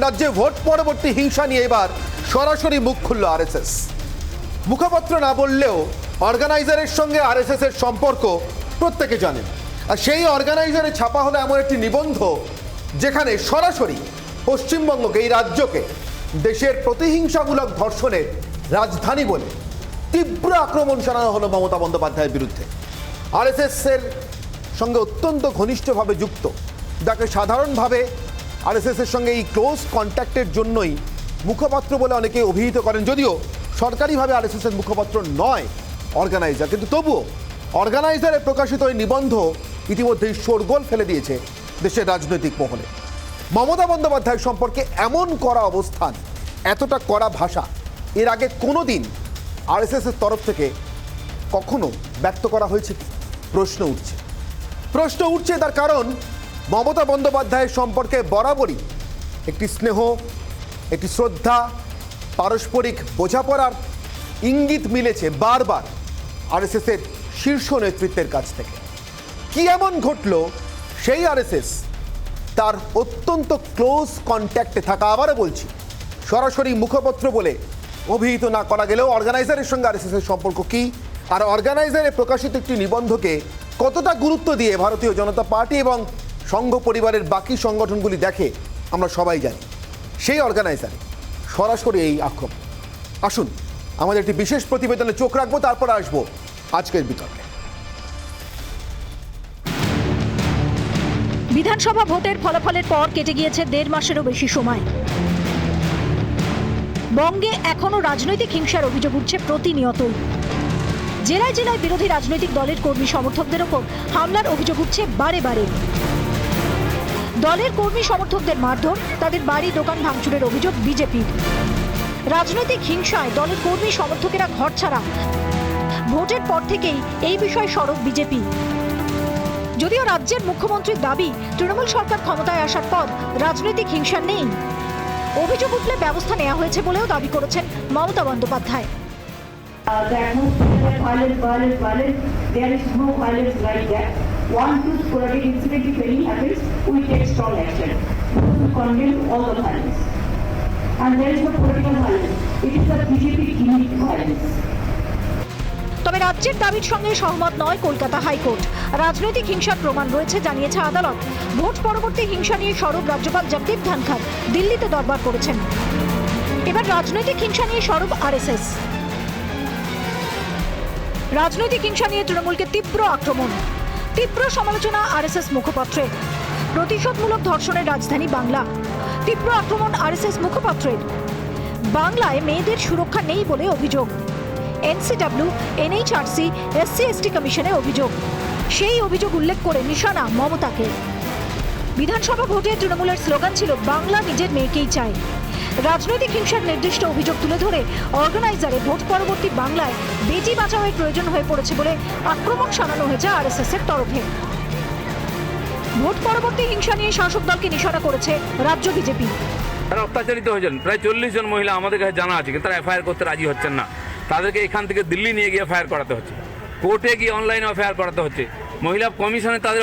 রাজ্যে ভোট পরবর্তী হিংসা নিয়ে এবার সরাসরি মুখ খুলল আরএসএস। মুখপাত্র না বললেও অর্গানাইজারের সঙ্গে আরএসএস এর সম্পর্ক প্রত্যেকে জানেন। আর সেই অর্গানাইজারে ছাপা হলো এমন একটি নিবন্ধ যেখানে সরাসরি পশ্চিমবঙ্গকে, এই রাজ্যকে দেশের প্রতিহিংসামূলক ধর্ষণের রাজধানী বলে তীব্র আক্রমণ চালানো হলো মমতা বন্দ্যোপাধ্যায়ের বিরুদ্ধে। আরএসএস এর সঙ্গে অত্যন্ত ঘনিষ্ঠভাবে যুক্ত, যাকে সাধারণভাবে আরএসএস এর সঙ্গে এই ক্লোজ কন্ট্যাক্টের জন্যই মুখপাত্র বলে অনেকে অভিহিত করেন, যদিও সরকারিভাবে আরএসএস এর মুখপাত্র নয় অর্গানাইজার, কিন্তু তবুও অর্গানাইজারে প্রকাশিত এই নিবন্ধ ইতিমধ্যেই শোরগোল ফেলে দিয়েছে দেশের রাজনৈতিক মহলে। মমতা বন্দ্যোপাধ্যায় সম্পর্কে এমন কড়া অবস্থান, এতটা কড়া ভাষা এর আগে কোনো দিন আরএসএস এর তরফ থেকে কখনো ব্যক্ত করা হয়েছে কি? প্রশ্ন উঠছে তার কারণ মমতা বন্দ্যোপাধ্যায়ের সম্পর্কে বরাবরই একটি স্নেহ, একটি শ্রদ্ধা, পারস্পরিক বোঝাপড়ার ইঙ্গিত মিলেছে বারবার আরএসএস এর শীর্ষ নেতৃত্বের কাছ থেকে। কি এমন ঘটলো সেই আরএসএস তার অত্যন্ত ক্লোজ কন্ট্যাক্টে থাকা, আবারও বলছি সরাসরি মুখপত্র বলে অভিহিত না করা গেলেও অর্গানাইজারের সঙ্গে আরএসএস এর সম্পর্ক কি, আর অর্গানাইজারে প্রকাশিত একটি নিবন্ধকে কতটা গুরুত্ব দিয়ে ভারতীয় জনতা পার্টি এবং সংঘ পরিবারের বাকি সংগঠনগুলি দেখে আমরা সবাই জানি। সেই অর্গানাইজারে সরাসরি এই আক্রমণ। আসুন আমাদের একটি বিশেষ প্রতিবেদনে চোখ রাখবো, তারপর আসবো আজকের বিতর্কে। বিধানসভা ভোটের ফলাফলের পর কেটে গিয়েছে 1.5 মাসেরও বেশি সময়। বঙ্গে এখনো রাজনৈতিক হিংসার অভিযোগ উঠছে প্রতিনিয়তই। জেলায় জেলায় বিরোধী রাজনৈতিক দলের কর্মী সমর্থকদের ওপর হামলার অভিযোগ উঠছে বারে বারে। দলের কর্মী সমর্থকদের মারধর, তাদের বাড়ি দোকান ভাঙচুরের অভিযোগ বিজেপির। রাজনৈতিক হিংসায় দলের কর্মী সমর্থকেরা ঘরছাড়া। ভোটের পর থেকেই এই বিষয়ে সরব বিজেপি। যদিও রাজ্যের মুখ্যমন্ত্রীর দাবি, তৃণমূল সরকার ক্ষমতায় আসার পর রাজনৈতিক হিংসা নেই। অভিযোগ উঠলে ব্যবস্থা নেওয়া হয়েছে বলেও দাবি করেছেন Mamata Bandyopadhyay. The atmosphere of violence, there is no violence like that. One to sporadic incident, if any happens, we take strong action. We condemn all the violence. And there is no political violence. It is the BJP gimmick violence. তবে রাজ্যের দাবির সঙ্গে সহমত নয় Kolkata high court. রাজনৈতিক হিংসার প্রমাণ রয়েছে জানিয়েছে আদালত। ভোট পরবর্তী হিংসা নিয়ে সরব রাজ্যপাল জগদীপ ধনখড় দিল্লিতে দরবার করেছেন। এবার রাজনৈতিক হিংসা নিয়ে সরব আরএসএস। রাজনৈতিক হিংসা নিয়ে তৃণমূলকে তীব্র আক্রমণ, তীব্র সমালোচনা আরএসএস মুখপাত্রের। প্রতিশোধমূলক ধর্ষণের রাজধানী বাংলা, তীব্র আক্রমণ আরএসএস মুখপাত্রের। বাংলায় মেয়েদের সুরক্ষা নেই বলে অভিযোগ। এনসিডব্লিউ, এনএইচআরসি, এসসি/এসটি কমিশনে অভিযোগ। সেই অভিযোগ উল্লেখ করে নিশানা মমতাকে। বিধানসভা ভোটে তৃণমূলের স্লোগান ছিল বাংলা নিজের মেয়েকেই চায়। রাজনৈতিক হিংসার নির্দিষ্ট অভিযোগ তুলে ধরে অর্গানাইজারে ভোট পরবর্তী বাংলায় বেটি বাঁচাওয়ের প্রয়োজন হয়ে পড়েছে বলে আক্রমণ শানানো হয়েছে আরএসএস এর তরফে। ভোট পরবর্তী হিংসা নিয়ে শাসক দলকে নিশানা করেছে রাজ্য বিজেপি। তারা অত্যাচারিত হয়েছেন, প্রায় 40 জন মহিলা আমাদের কাছে জানা আছে, কিন্তু তারা এফআইআর করতে রাজি হচ্ছেন না। তাদেরকে এখান থেকে দিল্লি নিয়ে গিয়ে এফআইআর করাতে হচ্ছে, কোর্টে গিয়ে অনলাইনে এফআইআর করাতে হচ্ছে, মহিলা কমিশনে তাদের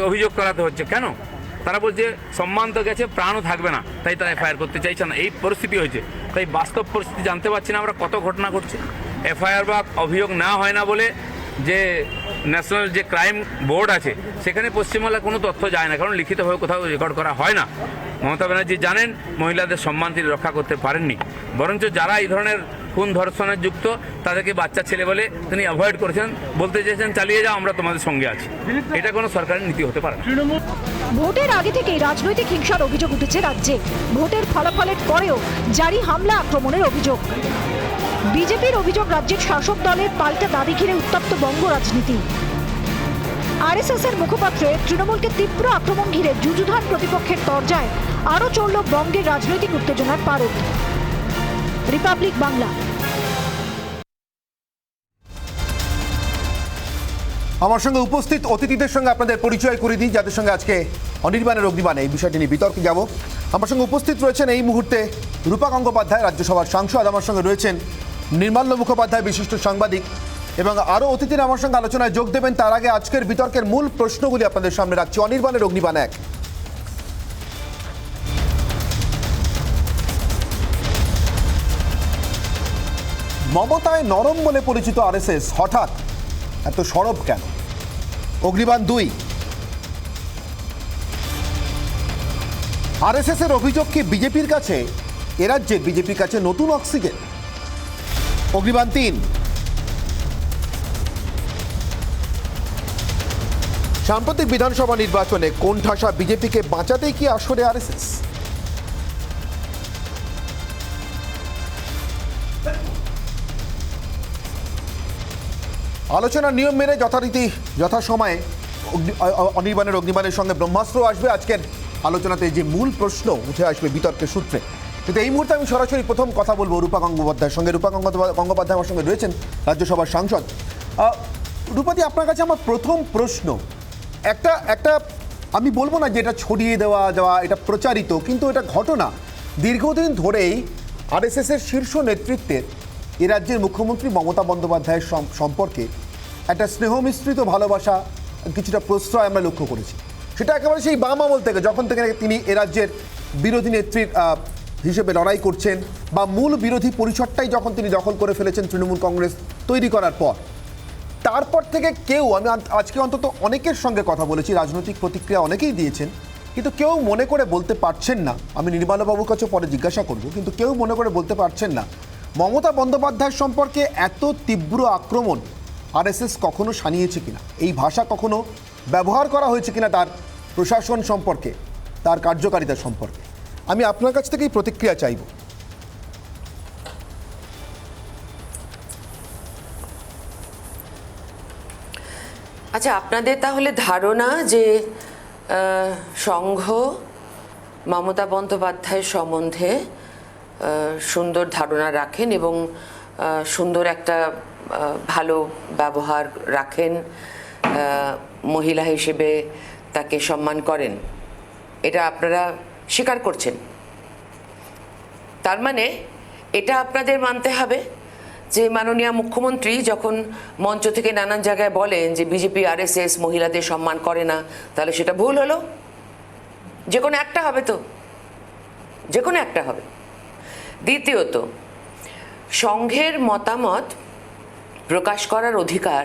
অভিযোগ করাতে হচ্ছে। কেন? তারা বলছে সম্মান তো গেছে, প্রাণও থাকবে না, তাই তারা এফআইআর করতে চাইছে না। এই পরিস্থিতি হয়েছে। তাই বাস্তব পরিস্থিতি জানতে পারছি না আমরা কত ঘটনা ঘটছে। এফআইআর বা অভিযোগ না হয় না বলে যে ন্যাশনাল যে ক্রাইম বোর্ড আছে, সেখানে পশ্চিমবাংলায় কোনো তথ্য যায় না, কারণ লিখিতভাবে কোথাও রেকর্ড করা হয় না। মমতা ব্যানার্জি জানেন মহিলাদের সম্মান তিনি রক্ষা করতে পারেননি, বরঞ্চ যারা এই ধরনের খুন ধর্ষণের যুক্ত তাদেরকে বাচ্চা ছেলে বলে তিনি অ্যাভয়েড করেছেন, বলতে চেয়েছেন চালিয়ে যাও, আমরা তোমাদের সঙ্গে আছি। এটা কোনো সরকারের নীতি হতে পারে না। ভোটের আগে থেকেই রাজনৈতিক হিংসার অভিযোগ উঠেছে রাজ্যে। ভোটের ফলাফলের পরেও জারি হামলা আক্রমণের অভিযোগ। বিজেপির অভিযোগ, রাজ্যের শাসক দলের পাল্টা দাবি ঘিরে উত্তপ্ত বঙ্গ রাজনীতি। আরএসএস এর মুখপাত্রের তৃণমূলকে তীব্র আক্রমণ ঘিরে যুযুধান প্রতিপক্ষের তরজায় আরও চড়ল বঙ্গের রাজনৈতিক উত্তেজনার পারদ। রিপাবলিক বাংলা। আমার সঙ্গে উপস্থিত অতিথিদের সঙ্গে আপনাদের পরিচয় করে দিই, যাদের সঙ্গে আজকে অনির্বাণের অগ্নিবাণে এই বিষয়টি নিয়ে বিতর্কে যাব। আমার সঙ্গে উপস্থিত রয়েছেন এই মুহূর্তে রূপা গঙ্গোপাধ্যায়, রাজ্যসভার সাংসদ। আমার সঙ্গে রয়েছেন নির্মাল্য মুখোপাধ্যায়, বিশিষ্ট সাংবাদিক, এবং আরও অতিথিরা আমার সঙ্গে আলোচনায় যোগ দেবেন। তার আগে আজকের বিতর্কের মূল প্রশ্নগুলি আপনাদের সামনে রাখছি। অনির্বাণের অগ্নিবাণ 1, মমতায় নরম বলে পরিচিত আরএসএস হঠাৎ এত সরব কেন? অগ্নিবাণ 2, আরএসএস এর অভিযোগ কি বিজেপির কাছে এ রাজ্যের বিজেপির কাছে নতুন অক্সিজেন? অগ্নিবাণ 3, সাম্প্রতিক বিধানসভা নির্বাচনে কোণঠাসা বিজেপিকে বাঁচাতেই কি আসরে আরএসএস? আলোচনার নিয়ম মেনে যথারীতি যথাসময়ে অনির্বাণের সঙ্গে ব্রহ্মাস্ত্র আসবে। আজকের আলোচনাতে যে মূল প্রশ্ন উঠে আসবে বিতর্কের সূত্রে, কিন্তু এই মুহূর্তে আমি সরাসরি প্রথম কথা বলবো রূপা গঙ্গোপাধ্যায়ের সঙ্গে। রূপা গঙ্গোপাধ্যায় আমার সঙ্গে রয়েছেন, রাজ্যসভার সাংসদ। রূপাদি, আপনার কাছে আমার প্রথম প্রশ্ন, একটা আমি বলবো না যে এটা ছড়িয়ে দেওয়া এটা প্রচারিত, কিন্তু এটা ঘটনা। দীর্ঘদিন ধরেই আরএসএসের শীর্ষ নেতৃত্বের এ রাজ্যের মুখ্যমন্ত্রী মমতা বন্দ্যোপাধ্যায়ের সম্পর্কে একটা স্নেহ মিশ্রিত ভালোবাসা, কিছুটা প্রশ্রয় আমরা লক্ষ্য করেছি। সেটা একেবারে সেই বাম আমল থেকে, যখন থেকে তিনি এ রাজ্যের বিরোধী নেত্রীর হিসেবে লড়াই করছেন, বা মূল বিরোধী পরিসরটাই যখন তিনি দখল করে ফেলেছেন তৃণমূল কংগ্রেস তৈরি করার পর। তারপর থেকে কেউ, আমি আজকে অন্তত অনেকের সঙ্গে কথা বলেছি, রাজনৈতিক প্রতিক্রিয়া অনেকেই দিয়েছেন, কিন্তু কেউ মনে করে বলতে পারছেন না, আমি নির্মলবাবুর কাছে পরে জিজ্ঞাসা করব, কিন্তু কেউ মনে করে বলতে পারছেন না মমতা বন্দ্যোপাধ্যায় সম্পর্কে এত তীব্র আক্রমণ আরএসএস কখনো শানিয়েছে কিনা, এই ভাষা কখনো ব্যবহার করা হয়েছে কিনা তার প্রশাসন সম্পর্কে, তার কার্যকারিতা সম্পর্কে। আমি আপনার কাছ থেকেই প্রতিক্রিয়া চাইব। আচ্ছা, আপনাদের তাহলে ধারণা যে সংঘ মমতা বন্দ্যোপাধ্যায়ের সম্বন্ধে সুন্দর ধারণা রাখেন এবং সুন্দর একটা ভালো ব্যবহার রাখেন, মহিলা হিসেবে তাকে সম্মান করেন, এটা আপনারা স্বীকার করছেন? তার মানে এটা আপনাদের মানতে হবে যে মাননীয় মুখ্যমন্ত্রী যখন মঞ্চ থেকে নানান জায়গায় বলেন যে বিজেপি আরএসএস মহিলাদের সম্মান করে না, তাহলে সেটা ভুল হলো। যে কোনো একটা হবে, তো যে কোনো একটা হবে। দ্বিতীয়ত, সংঘের মতামত প্রকাশ করার অধিকার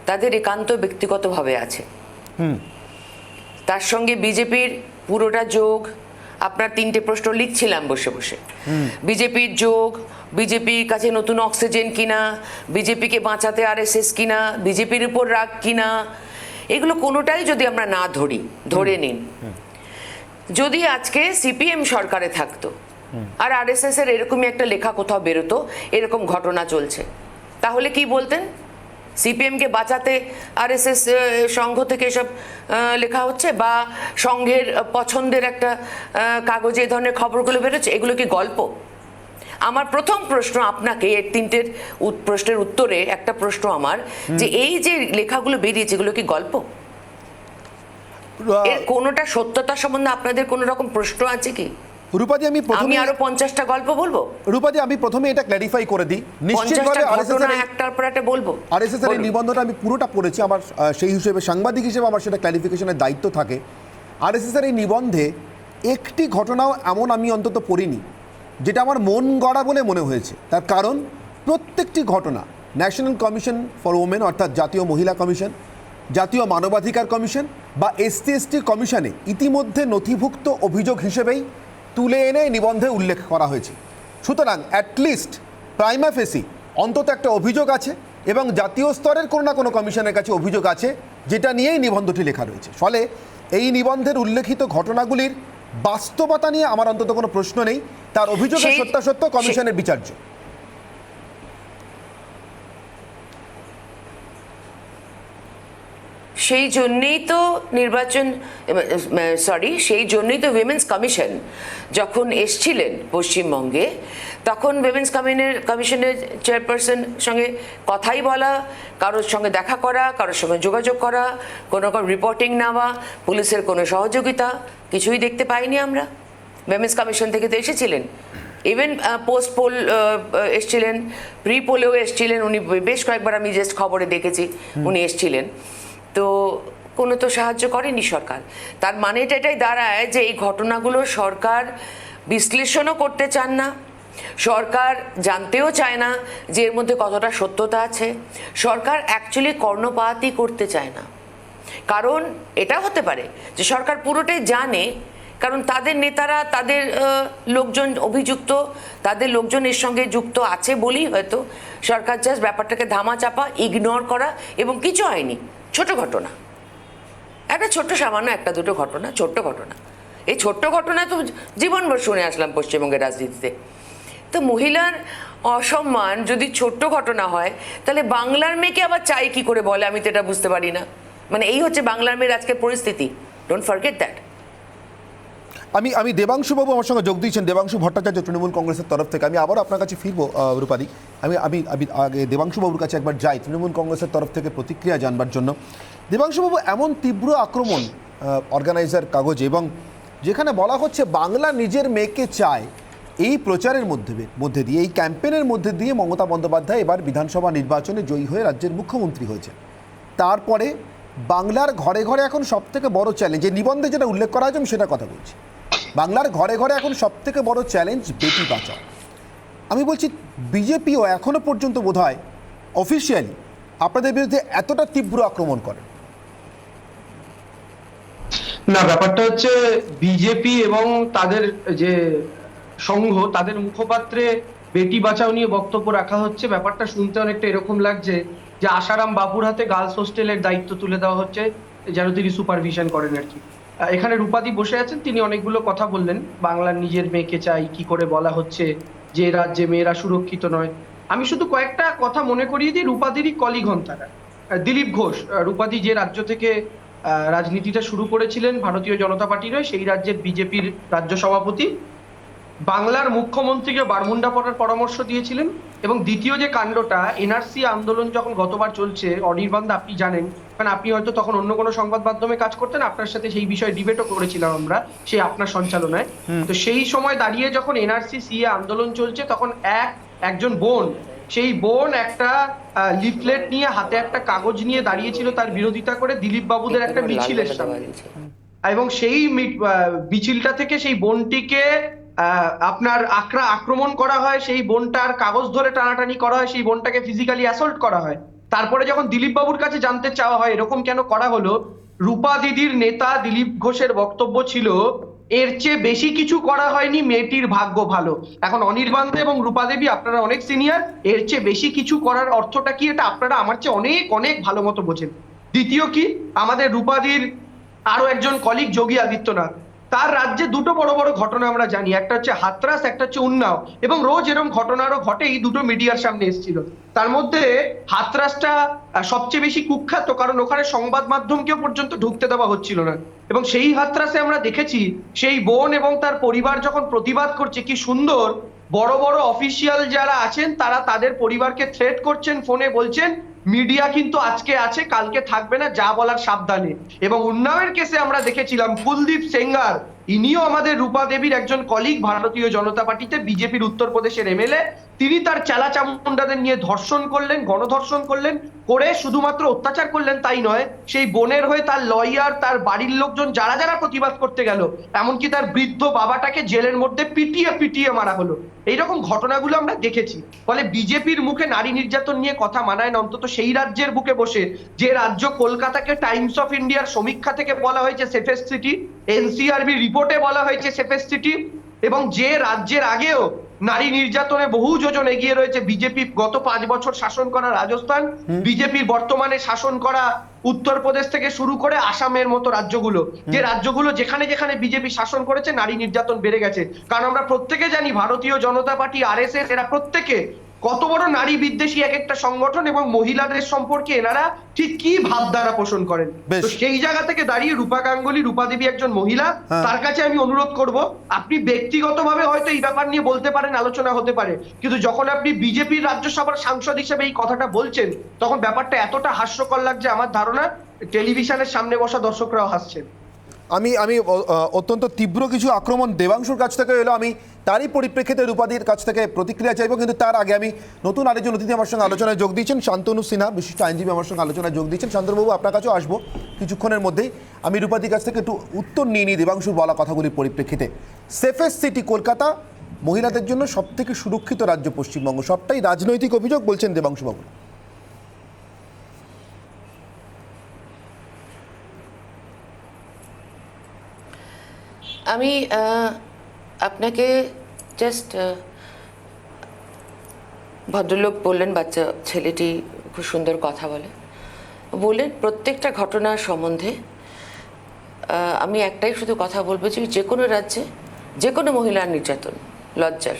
তাদের একান্ত ব্যক্তিগতভাবে আছে। তার সঙ্গে বিজেপির পুরোটা যোগ, আপনার 3টে প্রশ্ন লিখছিলাম বসে বসে, বিজেপির যোগ, বিজেপির কাছে নতুন অক্সিজেন কিনা, বিজেপিকে বাঁচাতে আরএসএস কিনা, বিজেপির উপর রাগ কিনা, এগুলো কোনোটাই যদি আমরা না ধরে নিন, যদি আজকে সিপিএম সরকারে থাকতো আর আরএসএস এর এরকমই একটা লেখা কোথাও বেরোতো এরকম ঘটনা চলছে, তাহলে কি বলতেন? সিপিএমকে বাঁচাতে আরএসএস সংঘ থেকে এসব লেখা হচ্ছে, বা সংঘের পছন্দের একটা কাগজে এই ধরনের খবরগুলো বেরোচ্ছে, এগুলো কি গল্প? আমার প্রথম প্রশ্ন আপনাকে, এর 3টের প্রশ্নের উত্তরে একটা প্রশ্ন আমার, যে এই যে লেখাগুলো বেরিয়েছে এগুলো কি গল্প? এর কোনোটা সত্যতা সম্বন্ধে আপনাদের কোনো রকম প্রশ্ন আছে কি? রূপাদি, আমি আরো 50টা গল্প বলবো। রূপাদি, আমি প্রথমে এটা ক্ল্যারিফাই করে দিই, নিশ্চিতভাবে একটার পর একটা বলবো। আরএসএস এর নিবন্ধটা আমি পুরোটা পড়েছি, আমার সেই হিসেবে সাংবাদিক হিসেবে আমার সেটা ক্লারিফিকেশনের দায়িত্ব থাকে। আরএসএস এর এই নিবন্ধে একটি ঘটনাও এমন আমি অন্তত পড়িনি যেটা আমার মন গড়া বলে মনে হয়েছে। তার কারণ প্রত্যেকটি ঘটনা ন্যাশনাল কমিশন ফর ওমেন, অর্থাৎ জাতীয় মহিলা কমিশন, জাতীয় মানবাধিকার কমিশন বা SC/ST কমিশনে ইতিমধ্যে নথিভুক্ত অভিযোগ হিসেবেই তুলে এনে নিবন্ধে উল্লেখ করা হয়েছে। সুতরাং অ্যাটলিস্ট প্রাইমা ফেসি অন্তত একটা অভিযোগ আছে, এবং জাতীয় স্তরের কোনো না কোনো কমিশনের কাছে অভিযোগ আছে, যেটা নিয়েই নিবন্ধটি লেখা রয়েছে। ফলে এই নিবন্ধের উল্লেখিত ঘটনাগুলির বাস্তবতা নিয়ে আমার অন্তত কোনো প্রশ্ন নেই, তার অভিযোগের সত্যাসত্য কমিশনের বিচার্য। সেই জন্যই তো সেই জন্যই তো উইমেন্স কমিশন যখন এসছিলেন পশ্চিমবঙ্গে, তখন উইমেন্স কমিশনের চেয়ারপারসন সঙ্গে কথাই বলা, কারোর সঙ্গে দেখা করা, কারোর সঙ্গে যোগাযোগ করা, কোনো রকম রিপোর্টিং নেওয়া, পুলিশের কোনো সহযোগিতা কিছুই দেখতে পাইনি আমরা। উইমেন্স কমিশন থেকে তো এসেছিলেন, ইভেন পোস্ট পোল এসছিলেন, প্রি পোলেও এসছিলেন উনি, বেশ কয়েকবার আমি জাস্ট খবরে দেখেছি উনি এসছিলেন, তো কোনো তো সাহায্য করেনি সরকার। তার মানে এটাই দাঁড়ায় যে এই ঘটনাগুলো সরকার বিশ্লেষণও করতে চান না, সরকার জানতেও চায় না যে এর মধ্যে কতটা সত্যতা আছে। সরকার অ্যাকচুয়ালি কর্ণপাতই করতে চায় না, কারণ এটা হতে পারে যে সরকার পুরোটাই জানে, কারণ তাদের নেতারা, তাদের লোকজন অভিযুক্ত, তাদের লোকজন এর সঙ্গে যুক্ত আছে বলেই হয়তো সরকার জাস্ট ব্যাপারটাকে ধামাচাপা, ইগনোর করা, এবং কিছু হয়নি, ছোট ঘটনা, একটা ছোট্ট সামান্য একটা দুটো ঘটনা, ছোট্ট ঘটনা। এই ছোট্ট ঘটনা তো জীবনভর শুনে আসলাম পশ্চিমবঙ্গের রাজনীতিতে। তো মহিলার অসম্মান যদি ছোট্ট ঘটনা হয়, তাহলে বাংলার মেয়েকে আবার চাই কি করে বলে, আমি তো এটা বুঝতে পারি না। মানে এই হচ্ছে বাংলার মেয়ের আজকের পরিস্থিতি। Don't forget that. আমি দেবাংশু বাবু আমার সঙ্গে যোগ দিয়েছেন, দেবাংশু ভট্টাচার্য তৃণমূল কংগ্রেসের তরফ থেকে। আমি আবারও আপনার কাছে ফিরবো রূপাদি। আমি আমি আমি আগে দেবাংশু বাবুর কাছে একবার যাই তৃণমূল কংগ্রেসের তরফ থেকে প্রতিক্রিয়া জানবার জন্য। দেবাংশু বাবু, এমন তীব্র আক্রমণ অর্গানাইজার কাগজে, এবং যেখানে বলা হচ্ছে বাংলা নিজের মেয়েকে চায়, এই প্রচারের মধ্যে দিয়ে, এই ক্যাম্পেনের মধ্যে দিয়ে মমতা বন্দ্যোপাধ্যায় এবার বিধানসভা নির্বাচনে জয়ী হয়ে রাজ্যের মুখ্যমন্ত্রী হয়েছে। তারপরে বাংলার ঘরে ঘরে এখন সবথেকে বড় চ্যালেঞ্জ, এই নিবন্ধে যেটা উল্লেখ করা হয়েছে আমি সেটা কথা বলছি, বাংলার ঘরে ঘরে এখন সবথেকে বড় চ্যালেঞ্জ বেটি বাঁচাও। আমি বলছি বিজেপিও এখনো পর্যন্ত বোধহয় অফিসিয়ালি আপনাদের বিরুদ্ধে এতটা তীব্র আক্রমণ করে না। ব্যাপারটা হচ্ছে বিজেপি এবং তাদের যে সংঘ, তাদের মুখপাত্রে বেটি বাঁচাও নিয়ে বক্তব্য রাখা হচ্ছে। ব্যাপারটা শুনতে অনেকটা এরকম লাগছে যে আশারাম বাপুর হাতে গার্লস হোস্টেলের দায়িত্ব তুলে দেওয়া হচ্ছে, যেন তিনি সুপারভিশন করেন আর কি। এখানে রূপাদি বসে আছেন, তিনি অনেকগুলো কথা বললেন, বাংলার নিজের মেয়েকে চাই, কি করে বলা হচ্ছে যে রাজ্যে মেয়েরা সুরক্ষিত নয়। আমি শুধু কয়েকটা কথা মনে করিয়ে দিই, রূপাদিরই কলিগ হন তারা। দিলীপ ঘোষ, রূপাদি যে রাজ্য থেকে রাজনীতিটা শুরু করেছিলেন ভারতীয় জনতা পার্টির হয়ে, সেই রাজ্যের বিজেপির রাজ্য সভাপতি, বাংলার মুখ্যমন্ত্রীকে বারমুন্ডা পড়ার পরামর্শ দিয়েছিলেন। এবং দ্বিতীয় যে কাণ্ডটা, এনআরসি আন্দোলন যখন গতবার চলছে, অনির্বাণ আপনি জানেন, কারণ আপনি হয়তো তখন অন্য কোনো সংবাদ মাধ্যমে কাজ করতেন, আপনার সাথে সেই বিষয়ে ডিবেটও করেছিলাম আমরা সেই আপনার সঞ্চালনায়। তো সেই সময় দাঁড়িয়ে যখন এনআরসি সিএ আন্দোলন চলছে, তখন একজন বোন, সেই বোন একটা লিফলেট নিয়ে হাতে একটা কাগজ নিয়ে দাঁড়িয়েছিল তার বিরোধিতা করে দিলীপ বাবুদের একটা মিছিলের সামনে, এবং সেই মিছিলটা থেকে সেই বোনটিকে আপনার আক্রমণ করা হয়, সেই বোনটার কাগজ ধরে টানাটানি করা হয়, সেই বোনটাকে ফিজিক্যালি অ্যাসল্ট করা হয়। তারপরে যখন দিলীপ বাবুর কাছে জানতে চাওয়া হয় এরকম কেন করা হলো, রূপা দিদির নেতা দিলীপ ঘোষের বক্তব্য ছিল এর চেয়ে বেশি কিছু করা হয়নি, মেয়েটির ভাগ্য ভালো। এখন অনির্বাণ এবং রূপা দেবী আপনারা অনেক সিনিয়র, এর চেয়ে বেশি কিছু করার অর্থটা কি এটা আপনারা আমার চেয়ে অনেক অনেক ভালো মতো বোঝেন। দ্বিতীয় কি, আমাদের রূপাদির আরো একজন কলিগ যোগী আদিত্যনাথ, তার রাজ্যে দুটো বড় বড় ঘটনা আমরা জানি, একটা হচ্ছে হাতরাস, একটা হচ্ছে উন্নাও, এবং রোজ এরকম ঘটনারও ঘটে, এই দুটো মিডিয়ার সামনে এসেছিল। তার মধ্যে হাতরাসটা সবচেয়ে বেশি কুখ্যাত, কারণ ওখানে সংবাদ মাধ্যমকেও পর্যন্ত ঢুকতে দেওয়া হচ্ছিল না। এবং সেই হাতরাসে আমরা দেখেছি সেই বোন এবং তার পরিবার যখন প্রতিবাদ করছে, কি সুন্দর বড় বড় অফিসিয়াল যারা আছেন তারা তাদের পরিবারকে থ্রেট করছেন, ফোনে বলছেন মিডিয়া কিন্তু আজকে আছে কালকে থাকবে না, যা বলার সাবধানে। এবং উন্নাওয়ের কেসে আমরা দেখেছিলাম কুলদীপ সেঙ্গার, ইনিও আমাদের রূপা দেবীর একজন কলিগ, ভারতীয় জনতা পার্টিতে বিজেপির উত্তরপ্রদেশের এমএলএ, তিনি তার চেলা চামুন্ডাদের নিয়ে ধর্ষণ করলেন, গণধর্ষণ করলেন, করে শুধুমাত্র অত্যাচার করলেন তাই নয়, সেই বোনের হয়ে তার লয়ার, তার বাড়ির লোকজন যারা যারা প্রতিবাদ করতে গেল, এমনকি তার বৃদ্ধ বাবাটাকে জেলের মধ্যে পিটিয়ে পিটিয়ে মারা হলো। এইরকম ঘটনাগুলো আমরা দেখেছি। ফলে বিজেপির মুখে নারী নির্যাতন নিয়ে কথা মানায় না, অন্তত সেই রাজ্যের বুকে বসে, যে রাজ্য কলকাতাকে টাইমস অফ ইন্ডিয়ার সমীক্ষা থেকে বলা হয়েছে সেফেস্ট সিটি, এনসিআরবি রিপোর্টে বলা হয়েছে সেফেস্ট সিটি, এবং যে রাজ্যের আগেও নারী নির্যাতনে বহু যোজন এগিয়ে রয়েছে বিজেপি, গত 5 বছর শাসন করা রাজস্থান, বিজেপির বর্তমানে শাসন করা উত্তরপ্রদেশ থেকে শুরু করে আসামের মতো রাজ্যগুলো, যে রাজ্যগুলো যেখানে যেখানে বিজেপি শাসন করেছে নারী নির্যাতন বেড়ে গেছে। কারণ আমরা প্রত্যেকে জানি ভারতীয় জনতা পার্টি, আরএসএস, এরা প্রত্যেকে কত বড় নারী বিদ্বেষী এক একটা সংগঠন, এবং মহিলাদের সম্পর্কে এনারা ঠিক কি ভাবধারা পোষণ করেন। তো সেই জায়গা থেকে দাঁড়িয়ে রূপা গাঙ্গুলি, রূপা দেবী একজন মহিলা, তার কাছে আমি অনুরোধ করব, আপনি ব্যক্তিগতভাবে হয়তো এই ব্যাপার নিয়ে বলতে পারেন, আলোচনা হতে পারে, কিন্তু যখন আপনি বিজেপির রাজ্যসভার সাংসদ হিসেবে এই কথাটা বলছেন, তখন ব্যাপারটা এতটা হাস্যকর লাগছে, আমার ধারণা টেলিভিশনের সামনে বসা দর্শকরাও হাসছেন। আমি অত্যন্ত তীব্র কিছু আক্রমণ দেবাংশুর কাছ থেকে এলো, আমি তারই পরিপ্রেক্ষিতে রূপাদির কাছ থেকে প্রতিক্রিয়া চাইব। কিন্তু তার আগে আমি নতুন আরেকজন অতিথি আমার সঙ্গে আলোচনায় যোগ দিয়েছেন, শান্তনু সিনহা, বিশিষ্ট আইনজীবী, আমার সঙ্গে আলোচনায় যোগ দিয়েছেন। শান্তনুবাবু, আপনার কাছেও আসবো কিছুক্ষণের মধ্যেই। আমি রূপাদির কাছ থেকে একটু উত্তর নিয়ে নিই দেবাংশুর বলা কথাগুলির পরিপ্রেক্ষিতে। সেফেস্ট সিটি কলকাতা, মহিলাদের জন্য সবথেকে সুরক্ষিত রাজ্য পশ্চিমবঙ্গ, সবটাই রাজনৈতিক অভিযোগ বলছেন দেবাংশুবাবু। আমি আপনাকে জাস্ট ভদ্রলোক বললেন, বাচ্চা ছেলেটি খুব সুন্দর কথা বললেন প্রত্যেকটা ঘটনার সম্বন্ধে। আমি একটাই শুধু কথা বলবো যে কোনো রাজ্যে যে কোনো মহিলার নির্যাতন লজ্জার।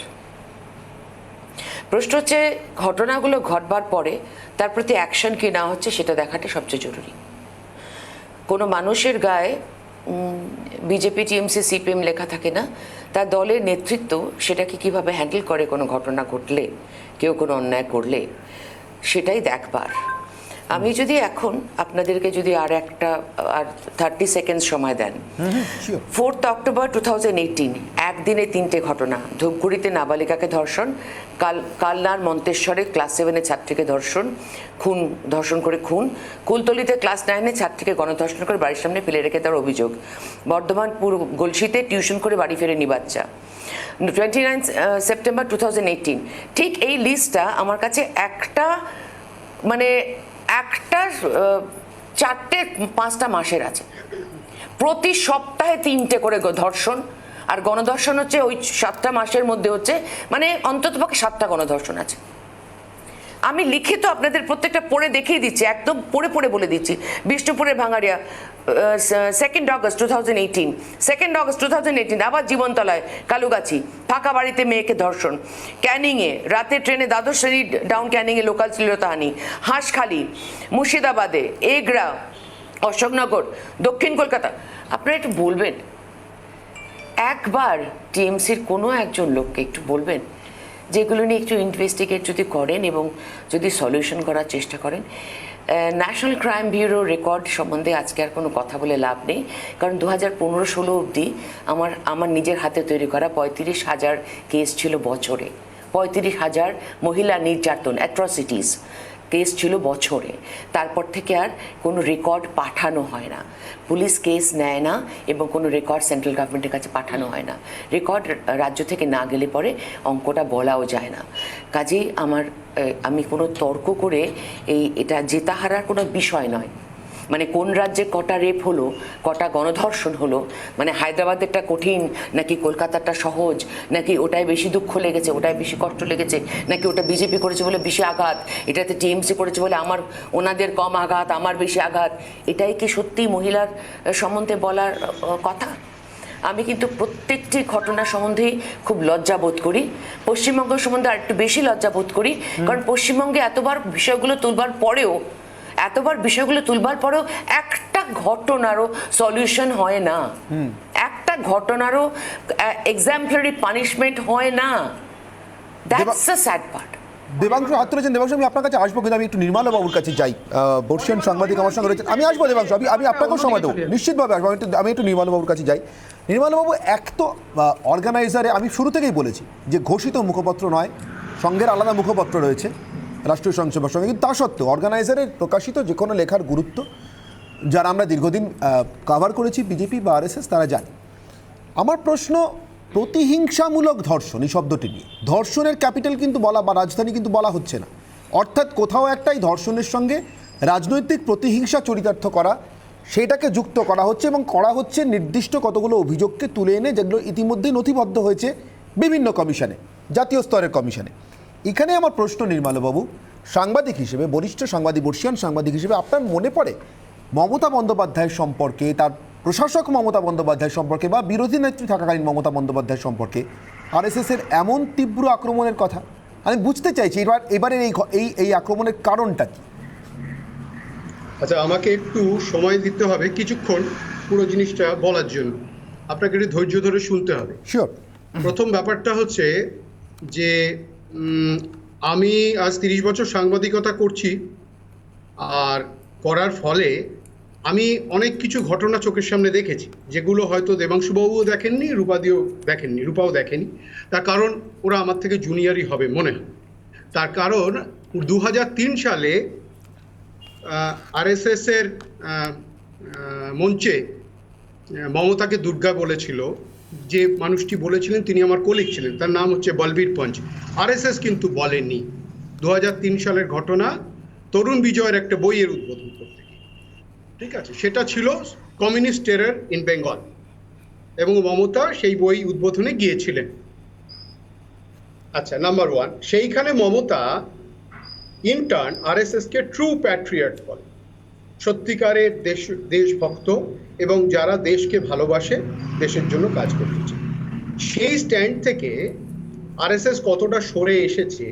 প্রশ্ন হচ্ছে ঘটনাগুলো ঘটবার পরে তার প্রতি অ্যাকশন কি না হচ্ছে সেটা দেখাটা সবচেয়ে জরুরি। কোনো মানুষের গায়ে বিজেপি, টিএমসি, সিপিএম লেখা থাকে না, তার দলের নেতৃত্ব সেটাকে কিভাবে হ্যান্ডেল করে কোনো ঘটনা ঘটলে, কেউ কোনো অন্যায় করলে, সেটাই দেখবার। আমি যদি এখন আপনাদেরকে যদি আর 30 সেকেন্ড সময় দেন, 4 অক্টোবর 2018 একদিনে 3টে ঘটনা। ধূপগুড়িতে নাবালিকাকে ধর্ষণ, কালনার মন্তেশ্বরে ক্লাস 7-এর ছাত্রীকে ধর্ষণ করে খুন, কুলতলিতে ক্লাস 9-এর ছাত্রীকে গণধর্ষণ করে বাড়ির সামনে ফেলে রেখে দেওয়ার অভিযোগ, বর্ধমান গলসিতে টিউশন করে বাড়ি ফেরেনি বাচ্চা, 29 সেপ্টেম্বর 2018। ঠিক এই লিস্টটা আমার কাছে একটা 4-5টা মাসের আছে। প্রতি সপ্তাহে 3টে করে ধর্ষণ, আর গণধর্ষণ হচ্ছে ওই 7টা মাসের মধ্যে হচ্ছে অন্ততপক্ষে 7টা গণধর্ষণ আছে। আমি লিখিত আপনাদের প্রত্যেকটা পড়ে দেখিয়ে দিচ্ছি, একদম পড়ে বলে দিচ্ছি। বিষ্ণুপুরের ভাঙাড়িয়া 2 অগস্ট 2018, 2 অগস্ট 2018 আবার জীবনতলায় কালুগাছি ফাঁকা বাড়িতে মেয়েকে ধর্ষণ, ক্যানিংয়ে রাতে ট্রেনে দ্বাদশ শ্রেণী ডাউন ক্যানিংয়ে লোকাল শ্লীলতাহানি, হাঁসখালি, মুর্শিদাবাদে, এগরা, অশোকনগর, দক্ষিণ কলকাতা। আপনারা একটু বলবেন, একবার টিএমসির কোনো একজন লোককে একটু বলবেন যেগুলো নিয়ে একটু ইনভেস্টিগেট যদি করেন এবং যদি সলিউশন করার চেষ্টা করেন। ন্যাশনাল ক্রাইম ব্যুরো রেকর্ড সম্বন্ধে আজকে আর কোনো কথা বলে লাভ নেই, কারণ 2015-16 অবধি আমার নিজের হাতে তৈরি করা 35,000 কেস ছিল বছরে। 35,000 মহিলা নির্যাতন অ্যাট্রসিটিস কেস ছিল বছরে। তারপর থেকে আর কোনো রেকর্ড পাঠানো হয় না, পুলিশ কেস নেয় না এবং কোনো রেকর্ড সেন্ট্রাল গভর্নমেন্টের কাছে পাঠানো হয় না। রেকর্ড রাজ্য থেকে না গেলে পরে অঙ্কটা বলাও যায় না। কাজেই আমি কোনো তর্ক করে এটা জেতা হারার কোনো বিষয় নয়। কোন রাজ্যে কটা রেপ হলো, কটা গণধর্ষণ হলো, হায়দ্রাবাদেরটা কঠিন নাকি কলকাতারটা সহজ, নাকি ওটাই বেশি দুঃখ লেগেছে, ওটাই বেশি কষ্ট লেগেছে, নাকি ওটা বিজেপি করেছে বলে বেশি আঘাত, এটাতে টিএমসি করেছে বলে ওনাদের কম আঘাত, আমার বেশি আঘাত, এটাই কি সত্যি মহিলার সম্বন্ধে বলার কথা? আমি কিন্তু প্রত্যেকটি ঘটনা সম্বন্ধেই খুব লজ্জা বোধ করি। পশ্চিমবঙ্গ সম্বন্ধে আর একটু বেশি লজ্জা বোধ করি, কারণ পশ্চিমবঙ্গে এতবার বিষয়গুলো তুলবার পরেও একটা ঘটনারও সলিউশন হয় না, একটা ঘটনারও এক্সাম্পলারি পানিশমেন্ট হয় না। That's the sad part. Debangshu হাত তুলেছেন। দেবাংশু, আমি আপনার কাছে আসবো, কিন্তু আমি একটু নির্মলবাবুর কাছে যাই। বর্ষিয়ান সাংবাদিক আমার সঙ্গে রয়েছেন, আমি আসবো দেবাংশু, আমি আপনাকেও সময় দেবো, নিশ্চিতভাবে আসবো। আমি একটু নির্মলবাবুর কাছে যাই। নির্মলবাবু, এক তো অর্গানাইজারে আমি শুরু থেকেই বলেছি যে ঘোষিত মুখপত্র নয়, সংঘের আলাদা মুখপত্র রয়েছে রাষ্ট্রীয় স্বয়ংসেবক সঙ্গে, কিন্তু তা সত্ত্বেও অর্গানাইজারের প্রকাশিত যে কোনো লেখার গুরুত্ব যারা আমরা দীর্ঘদিন কভার করেছি বিজেপি বা আরএসএস তারা জানে। আমার প্রশ্ন, প্রতিহিংসামূলক ধর্ষণ এই শব্দটি নিয়ে, ধর্ষণের ক্যাপিটাল কিন্তু বলা বা রাজধানী কিন্তু বলা হচ্ছে না, অর্থাৎ কোথাও একটাই ধর্ষণের সঙ্গে রাজনৈতিক প্রতিহিংসা চরিতার্থ করা, সেটাকে যুক্ত করা হচ্ছে এবং করা হচ্ছে নির্দিষ্ট কতগুলো অভিযোগকে তুলে এনে, যেগুলো ইতিমধ্যেই নথিবদ্ধ হয়েছে বিভিন্ন কমিশনে, জাতীয় স্তরের কমিশনে। এখানে আমার প্রশ্ন নির্মলবাবু, সাংবাদিক হিসেবে, বরিষ্ঠ সাংবাদিক, বর্ষিয়ান সাংবাদিক হিসেবে আপনার মনে পড়ে মমতা বন্দ্যোপাধ্যায়ের সম্পর্কে, তার প্রশাসক মমতা বন্দ্যোপাধ্যায় সম্পর্কে বা বিরোধী নেত্রী থাকাকালীন মমতা বন্দ্যোপাধ্যায় সম্পর্কে আরএসএসের এমন তীব্র আক্রমণের কথা? আমি বুঝতে চাইছি এবারের এই আক্রমণের কারণটা কি? আচ্ছা, আমাকে একটু সময় দিতে হবে কিছুক্ষণ পুরো জিনিসটা বলার জন্য, আপনাকে একটু ধৈর্য ধরে শুনতে হবে। শিওর। প্রথম ব্যাপারটা হচ্ছে যে আমি আজ 30 বছর সাংবাদিকতা করছি, আর করার ফলে আমি অনেক কিছু ঘটনা চোখের সামনে দেখেছি, যেগুলো হয়তো দেবাংশুবাবুও দেখেননি, রূপাও দেখেনি। তার কারণ ওরা আমার থেকে জুনিয়রই হবে মনে হয়। তার কারণ 2003 সালে আরএসএস এর মঞ্চে মমতাকে দুর্গা বলেছিল যে মানুষটি বলেছিলেন তিনি আমার কলিগ ছিলেন, তার নাম হচ্ছে বলবীর পঞ্চ। আরএসএস কিন্তু বলেনি। 2003 সালের ঘটনা, তরুণ বিজয়ের একটা বইয়ের উদ্বোধন করতে গিয়ে, ঠিক আছে, সেটা ছিল কমিউনিস্ট টেরর ইন বেঙ্গল, এবং মমতা সেই বই উদ্বোধনে গিয়েছিলেন। আচ্ছা, নাম্বার ওয়ান, সেইখানে মমতা ইন্টার্ন আরএসএসকে ট্রু প্যাট্রিয়ট বলে, সত্যিকারের দেশভক্ত এবং যারা দেশকে ভালোবাসে, দেশের জন্য কাজ করতে চায়। সেই স্ট্যান্ড থেকে আরএসএস কতটা সরে এসেছে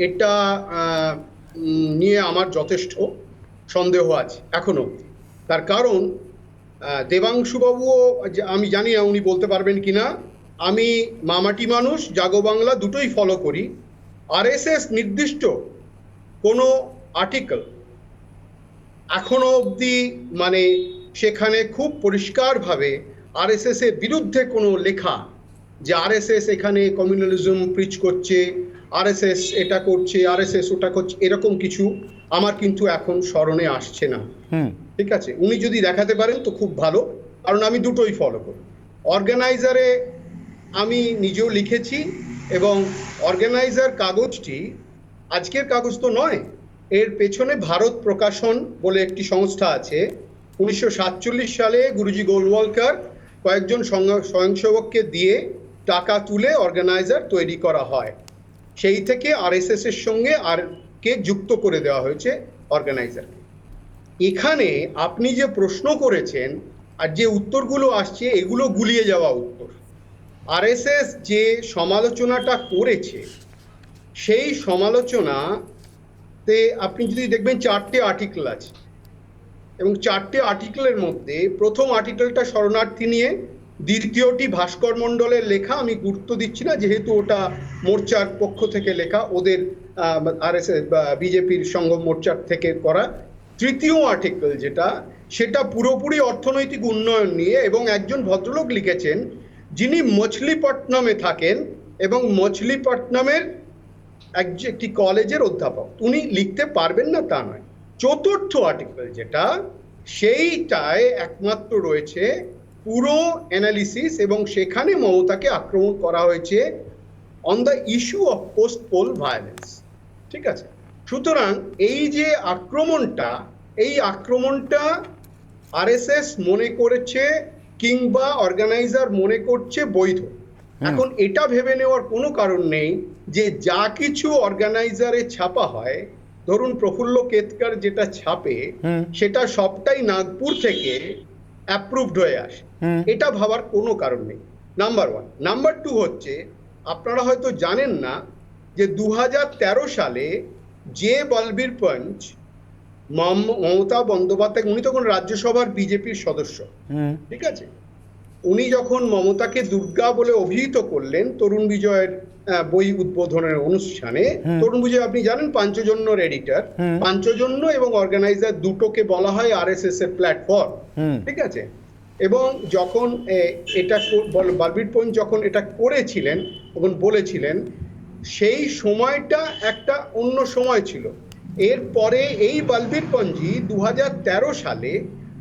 এটা নিয়ে আমার যথেষ্ট সন্দেহ আছে এখনো। তার কারণ দেবাংশুবাবুও, আমি জানি না উনি বলতে পারবেন কিনা, আমি মামাটি মানুষ, জাগো বাংলা দুটোই ফলো করি। আরএসএস নির্দিষ্ট কোনো আর্টিকেল এখনো অবধি মানে সেখানে খুব পরিষ্কারভাবে আরএসএস এর বিরুদ্ধে কোনো লেখা, যে আরএসএস এখানে কমিউনালিজম প্রিচ করছে, আরএসএস এটা করছে, আরএসএস ওটা করছে, এরকম কিছু আমার কিন্তু এখন স্মরণে আসছে না। ঠিক আছে, উনি যদি দেখাতে পারেন তো খুব ভালো, কারণ আমি দুটোই ফলো করি। অর্গানাইজারে আমি নিজেও লিখেছি, এবং অর্গানাইজার কাগজটি আজকের কাগজ তো নয়, এর পেছনে ভারত প্রকাশন বলে একটি সংস্থা আছে। 1947 সালে গুরুজি গোলওয়ালকার কয়েকজন স্বয়ংসেবককে দিয়ে টাকা তুলে অর্গানাইজার তৈরি করা হয়, সেই থেকে আরএসএস এর সঙ্গে আর কে যুক্ত করে দেওয়া হয়েছে অর্গানাইজারকে। এখানে আপনি যে প্রশ্ন করেছেন আর যে উত্তরগুলো আসছে, এগুলো গুলিয়ে যাওয়া উত্তর। আরএসএস যে সমালোচনাটা করেছে, সেই সমালোচনাতে আপনি যদি দেখবেন 4টে আর্টিকেল আছে, এবং 4টে আর্টিকেলের মধ্যে প্রথম আর্টিকেলটা শরণার্থী নিয়ে, দ্বিতীয়টি ভাস্কর মণ্ডলের লেখা, আমি গুরুত্ব দিচ্ছি না যেহেতু ওটা মোর্চার পক্ষ থেকে লেখা, ওদের আরএসএস বা বিজেপির সংঘ মোর্চার থেকে করা। তৃতীয় আর্টিকেল যেটা, সেটা পুরোপুরি অর্থনৈতিক উন্নয়ন নিয়ে, এবং একজন ভদ্রলোক লিখেছেন যিনি মছলিপট্টনমে থাকেন এবং মছলিপট্টনমের একটি কলেজের অধ্যাপক। উনি লিখতে পারবেন না তা নয়। চতুর্থ আর্টিকেল যেটা, সেইটায় একমাত্র রয়েছে পুরো অ্যানালিসিস, এবং সেখানে মমতাকে আক্রমণ করা হয়েছে on the issue of post pole violence. ঠিক আছে, সুতরাং এই যে আক্রমণটা আরএসএস মনে করেছে কিংবা অর্গানাইজার মনে করছে বৈধ। এখন এটা ভেবে নেওয়ার কোনো কারণ নেই যে যা কিছু অর্গানাইজারে ছাপা হয়, ধরুন প্রফুল্ল কেতকর যেটা ছাপে, সেটা সবটাই নাগপুর থেকে অ্যাপ্রুভড হয়ে আসে, এটা ভাবার কোনো কারণ নেই, নাম্বার ওয়ান। নাম্বার টু হচ্ছে, আপনারা হয়তো জানেন না যে 2013 সালে যে বলবীর পঞ্চ মমতা বন্দ্যোপাধ্যায়, উনি তখন রাজ্যসভার বিজেপির সদস্য, ঠিক আছে, উনি যখন মমতাকে দুর্গা বলে অভিহিত করলেন তরুণ বিজয়ের বই উদ্বোধনের অনুষ্ঠানে, তরুণ বিজয় আপনি জানেন পাঞ্চজন্যর এডিটর, পাঞ্চজন্য এবং অর্গানাইজার দুটোকে বলা হয় আরএসএস এর প্ল্যাটফর্ম, ঠিক আছে। এবং যখন এটা বলবীর পঞ্চ যখন এটা করেছিলেন, তখন বলেছিলেন সেই সময়টা একটা অন্য সময় ছিল। এরপরে এই বলবীর পঞ্জি 2013 সালে